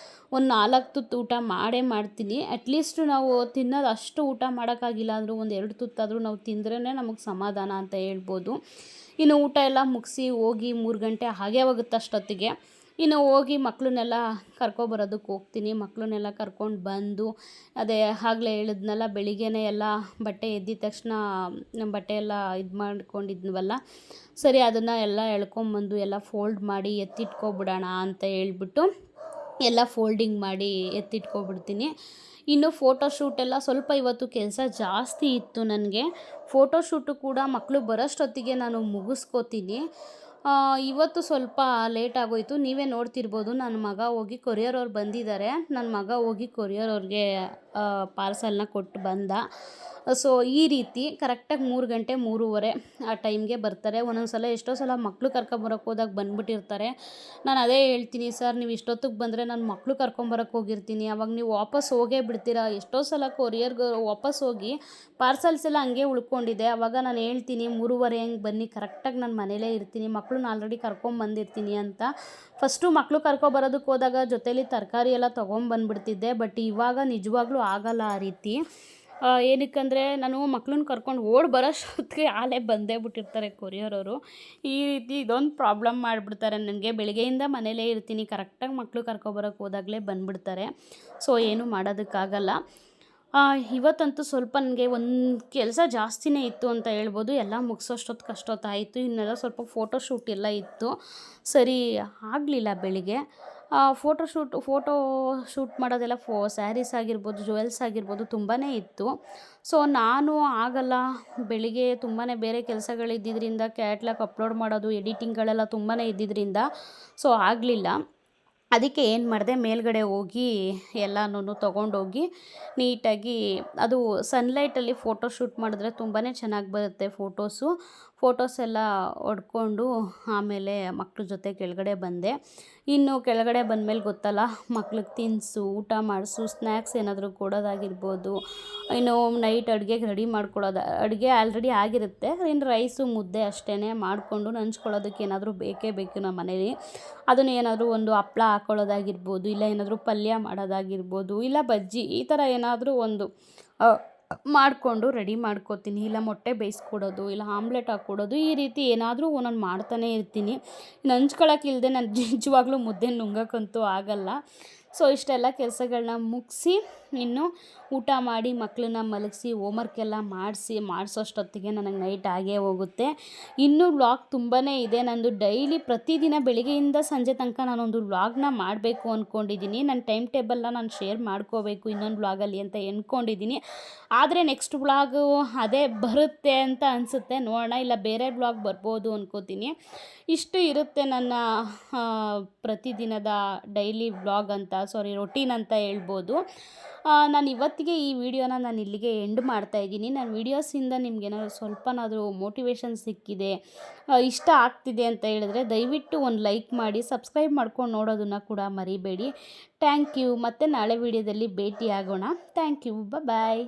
ಒಂದು 4 ತುತ್ತು ಊಟ ಮಾಡೇ ಮಾಡ್ತೀನಿ. ಅಟ್ಲೀಸ್ಟು ನಾವು ತಿನ್ನೋದು ಅಷ್ಟು ಊಟ ಮಾಡೋಕ್ಕಾಗಿಲ್ಲ ಅಂದರೂ ಒಂದು 2 ತುತ್ತಾದರೂ ನಾವು ತಿಂದ್ರೇ ನಮಗೆ ಸಮಾಧಾನ ಅಂತ ಹೇಳ್ಬೋದು. ಇನ್ನು ಊಟ ಎಲ್ಲ ಮುಗಿಸಿ ಹೋಗಿ 3 ಗಂಟೆ ಹಾಗೇ ಹೋಗುತ್ತೆ ಅಷ್ಟೊತ್ತಿಗೆ. ಇನ್ನು ಹೋಗಿ ಮಕ್ಕಳನ್ನೆಲ್ಲ ಕರ್ಕೊಬರೋದಕ್ಕೆ ಹೋಗ್ತೀನಿ. ಮಕ್ಕಳನ್ನೆಲ್ಲ ಕರ್ಕೊಂಡು ಬಂದು ಅದೇ ಆಗಲೇ ಹೇಳಿದ್ನಲ್ಲ, ಬೆಳಿಗ್ಗೆನೇ ಎಲ್ಲ ಬಟ್ಟೆ ಎದ್ದಿದ ತಕ್ಷಣ ಬಟ್ಟೆ ಎಲ್ಲ ಇದು ಮಾಡ್ಕೊಂಡಿದ್ವಲ್ಲ, ಸರಿ ಅದನ್ನು ಎಲ್ಲ ಎಳ್ಕೊಂಬಂದು ಎಲ್ಲ ಫೋಲ್ಡ್ ಮಾಡಿ ಎತ್ತಿಟ್ಕೊಬಿಡೋಣ ಅಂತ ಹೇಳ್ಬಿಟ್ಟು ಎಲ್ಲ ಫೋಲ್ಡಿಂಗ್ ಮಾಡಿ ಎತ್ತಿಟ್ಕೊಬಿಡ್ತೀನಿ. ಇನ್ನು ಫೋಟೋಶೂಟೆಲ್ಲ ಸ್ವಲ್ಪ ಇವತ್ತು ಕೆಲಸ ಜಾಸ್ತಿ ಇತ್ತು ನನಗೆ. ಫೋಟೋಶೂಟು ಕೂಡ ಮಕ್ಕಳು ಬರೋಷ್ಟೊತ್ತಿಗೆ ನಾನು ಮುಗಿಸ್ಕೋತೀನಿ. ಇವತ್ತು ಸ್ವಲ್ಪ ಲೇಟ್ ಆಗೋಯಿತು. ನೀವೇ ನೋಡ್ತಿರ್ಬೋದು, ನನ್ನ ಮಗ ಹೋಗಿ ಕೊರಿಯರ್ ಅವ್ರು ಬಂದಿದ್ದಾರೆ. ನನ್ನ ಮಗ ಹೋಗಿ ಕೊರಿಯರ್ ಅವ್ರಿಗೆ ಪಾರ್ಸಲ್ನ ಕೊಟ್ಟು ಬಂದ. ಸೊ ಈ ರೀತಿ ಕರೆಕ್ಟಾಗಿ 3 ಗಂಟೆ 3:30 ಆ ಟೈಮ್ಗೆ ಬರ್ತಾರೆ. ಒಂದೊಂದು ಸಲ ಎಷ್ಟೋ ಸಲ ಮಕ್ಕಳು ಕರ್ಕೊಂಬರಕ್ಕೆ ಹೋದಾಗ ಬಂದುಬಿಟ್ಟಿರ್ತಾರೆ. ನಾನು ಅದೇ ಹೇಳ್ತೀನಿ, ಸರ್ ನೀವು ಇಷ್ಟೊತ್ತಿಗೆ ಬಂದರೆ ನಾನು ಮಕ್ಕಳು ಕರ್ಕೊಂಬರಕ್ಕೆ ಹೋಗಿರ್ತೀನಿ, ಅವಾಗ ನೀವು ವಾಪಸ್ ಹೋಗೇ ಬಿಡ್ತೀರಾ. ಎಷ್ಟೋ ಸಲ ಕೊರಿಯರ್ಗೆ ವಾಪಸ್ ಹೋಗಿ ಪಾರ್ಸಲ್ಸ್ ಎಲ್ಲ ಹಂಗೆ ಉಳ್ಕೊಂಡಿದೆ. ಆವಾಗ ನಾನು ಹೇಳ್ತೀನಿ 3:30 ಹಂಗೆ ಬನ್ನಿ, ಕರೆಕ್ಟಾಗಿ ನಾನು ಮನೇಲೇ ಇರ್ತೀನಿ, ಮಕ್ಕಳನ್ನ ಆಲ್ರೆಡಿ ಕರ್ಕೊಂಬಂದಿರ್ತೀನಿ ಅಂತ. ಫಸ್ಟು ಮಕ್ಕಳು ಕರ್ಕೊಬರೋದಕ್ಕೆ ಹೋದಾಗ ಜೊತೇಲಿ ತರಕಾರಿ ಎಲ್ಲ ತೊಗೊಂಬಂದ್ಬಿಡ್ತಿದ್ದೆ. ಬಟ್ ಇವಾಗ ನಿಜವಾಗ್ಲೂ ಆಗಲ್ಲ ಆ ರೀತಿ. ಏನಕ್ಕಂದರೆ ನಾನು ಮಕ್ಕಳನ್ನ ಕರ್ಕೊಂಡು ಓಡಿ ಬರೋಷ್ಟೊತ್ತಿಗೆ ಆಲೇ ಬಂದೇ ಬಿಟ್ಟಿರ್ತಾರೆ ಕೊರಿಯರವರು. ಈ ರೀತಿ ಇದೊಂದು ಪ್ರಾಬ್ಲಮ್ ಮಾಡಿಬಿಡ್ತಾರೆ ನನಗೆ. ಬೆಳಗ್ಗೆಯಿಂದ ಮನೇಲೇ ಇರ್ತೀನಿ, ಕರೆಕ್ಟಾಗಿ ಮಕ್ಕಳು ಕರ್ಕೊಬರೋಕ್ಕೆ ಹೋದಾಗಲೇ ಬಂದುಬಿಡ್ತಾರೆ. ಸೊ ಏನೂ ಮಾಡೋದಕ್ಕಾಗಲ್ಲ. ಇವತ್ತಂತೂ ಸ್ವಲ್ಪ ನನಗೆ ಒಂದು ಕೆಲಸ ಜಾಸ್ತಿನೇ ಇತ್ತು ಅಂತ ಹೇಳ್ಬೋದು. ಎಲ್ಲ ಮುಗಿಸೋಷ್ಟೊತ್ತಿಗೆ ಅಷ್ಟೊತ್ತಾಯಿತು. ಇನ್ನೆಲ್ಲ ಸ್ವಲ್ಪ ಫೋಟೋಶೂಟ್ ಎಲ್ಲ ಇತ್ತು, ಸರಿ ಆಗಲಿಲ್ಲ ಬೆಳಿಗ್ಗೆ. ಫೋಟೋ ಶೂಟ್ ಮಾಡೋದೆಲ್ಲ ಸ್ಯಾರೀಸ್ ಆಗಿರ್ಬೋದು, ಜುವೆಲ್ಸ್ ಆಗಿರ್ಬೋದು ತುಂಬಾ ಇತ್ತು. ಸೊ ನಾನು ಆಗಲ್ಲ, ಬೆಳಿಗ್ಗೆ ತುಂಬಾ ಬೇರೆ ಕೆಲಸಗಳಿದ್ದಿದ್ದರಿಂದ, ಕ್ಯಾಟ್ಲಾಗ್ ಅಪ್ಲೋಡ್ ಮಾಡೋದು, ಎಡಿಟಿಂಗ್ಗಳೆಲ್ಲ ತುಂಬಾ ಇದ್ದಿದ್ದರಿಂದ ಸೊ ಆಗಲಿಲ್ಲ. ಅದಕ್ಕೆ ಏನು ಮಾಡಿದೆ, ಮೇಲ್ಗಡೆ ಹೋಗಿ ಎಲ್ಲನೂ ತೊಗೊಂಡೋಗಿ ನೀಟಾಗಿ ಅದು ಸನ್ಲೈಟಲ್ಲಿ ಫೋಟೋ ಶೂಟ್ ಮಾಡಿದ್ರೆ ತುಂಬಾ ಚೆನ್ನಾಗಿ ಬರುತ್ತೆ ಫೋಟೋಸ್ ಎಲ್ಲ ಹೊಡ್ಕೊಂಡು ಆಮೇಲೆ ಮಕ್ಳ ಜೊತೆ ಕೆಳಗಡೆ ಬಂದೆ. ಇನ್ನು ಕೆಳಗಡೆ ಬಂದಮೇಲೆ ಗೊತ್ತಲ್ಲ, ಮಕ್ಳಿಗೆ ತಿನ್ನಿಸು, ಊಟ ಮಾಡಿಸು, ಸ್ನ್ಯಾಕ್ಸ್ ಏನಾದರೂ ಕೊಡೋದಾಗಿರ್ಬೋದು, ಇನ್ನು ನೈಟ್ ಅಡುಗೆಗೆ ರೆಡಿ ಮಾಡ್ಕೊಳ್ಳೋದು. ಅಡುಗೆ ಆಲ್ರೆಡಿ ಆಗಿರುತ್ತೆ, ಇನ್ನು ರೈಸು ಮುದ್ದೆ ಅಷ್ಟೇ ಮಾಡಿಕೊಂಡು ನಂಚ್ಕೊಳ್ಳೋದಕ್ಕೆ ಏನಾದರೂ ಬೇಕೇ ಬೇಕು ನಮ್ಮ ಮನೇಲಿ. ಅದನ್ನು ಏನಾದರೂ ಒಂದು ಹಪ್ಳ ಹಾಕ್ಕೊಳ್ಳೋದಾಗಿರ್ಬೋದು, ಇಲ್ಲ ಏನಾದರೂ ಪಲ್ಯ ಮಾಡೋದಾಗಿರ್ಬೋದು, ಇಲ್ಲ ಬಜ್ಜಿ, ಈ ಥರ ಏನಾದರೂ ಒಂದು ಮಾಡಿಕೊಂಡು ರೆಡಿ ಮಾಡ್ಕೋತೀನಿ. ಇಲ್ಲ ಮೊಟ್ಟೆ ಬೇಯಿಸ್ಕೊಡೋದು, ಇಲ್ಲ ಆಮ್ಲೆಟ್ ಹಾಕ್ಕೊಡೋದು, ಈ ರೀತಿ ಏನಾದರೂ ಒಂದೊಂದು ಮಾಡ್ತಾನೇ ಇರ್ತೀನಿ. ನಂಚ್ಕೊಳ್ಳೋಕ್ಕಿಲ್ಲದೆ ನಾನು ನಿಜವಾಗ್ಲೂ ಮುದ್ದೆ ನುಂಗೋಕ್ಕಂತೂ ಆಗಲ್ಲ. ಸೊ ಇಷ್ಟೆಲ್ಲ ಕೆಲಸಗಳನ್ನ ಮುಗಿಸಿ ಇನ್ನು ಊಟ ಮಾಡಿ ಮಕ್ಕಳನ್ನ ಮಲಗಿಸಿ ಹೋಮ್ವರ್ಕ್ ಎಲ್ಲ ಮಾಡಿಸೋಷ್ಟೊತ್ತಿಗೆ ನನಗೆ ನೈಟ್ ಆಗೇ ಹೋಗುತ್ತೆ. ಇನ್ನೂ ವ್ಲಾಗ್ ತುಂಬಾ ಇದೆ ನಂದು. ಡೈಲಿ ಪ್ರತಿದಿನ ಬೆಳಿಗ್ಗೆಯಿಂದ ಸಂಜೆ ತನಕ ನಾನೊಂದು ವ್ಲಾಗ್ನ ಮಾಡಬೇಕು ಅಂದ್ಕೊಂಡಿದ್ದೀನಿ. ನನ್ನ ಟೈಮ್ ಟೇಬಲ್ನ ನಾನು ಶೇರ್ ಮಾಡ್ಕೋಬೇಕು ಇನ್ನೊಂದು ವ್ಲಾಗಲ್ಲಿ ಅಂತ ಅಂದ್ಕೊಂಡಿದ್ದೀನಿ. ಆದರೆ ನೆಕ್ಸ್ಟ್ ವ್ಲಾಗು ಅದೇ ಬರುತ್ತೆ ಅಂತ ಅನಿಸುತ್ತೆ, ನೋಡೋಣ, ಇಲ್ಲ ಬೇರೆ ವ್ಲಾಗ್ ಬರ್ಬೋದು ಅಂದ್ಕೋತೀನಿ. ಇಷ್ಟು ಇರುತ್ತೆ ನನ್ನ ಪ್ರತಿದಿನದ ಡೈಲಿ ವ್ಲಾಗ್ ಅಂತ, ರೊಟೀನ್ ಅಂತ ಹೇಳ್ಬೋದು. ನಾನು ಇವತ್ತಿಗೆ ಈ ವಿಡಿಯೋನ ನಾನು ಇಲ್ಲಿಗೆ ಎಂಡ್ ಮಾಡ್ತಾಯಿದ್ದೀನಿ. ನನ್ನ ವೀಡಿಯೋಸಿಂದ ನಿಮ್ಗೇನಾದ್ರು ಸ್ವಲ್ಪನಾದರೂ ಮೋಟಿವೇಶನ್ ಸಿಕ್ಕಿದೆ, ಇಷ್ಟ ಆಗ್ತಿದೆ ಅಂತ ಹೇಳಿದ್ರೆ ದಯವಿಟ್ಟು ಒಂದು ಲೈಕ್ ಮಾಡಿ, ಸಬ್ಸ್ಕ್ರೈಬ್ ಮಾಡ್ಕೊಂಡು ನೋಡೋದನ್ನು ಕೂಡ ಮರಿಬೇಡಿ. Thank you. ಮತ್ತೆ ನಾಳೆ ವೀಡಿಯೋದಲ್ಲಿ ಭೇಟಿ ಆಗೋಣ. Thank you. ಬಾಯ್.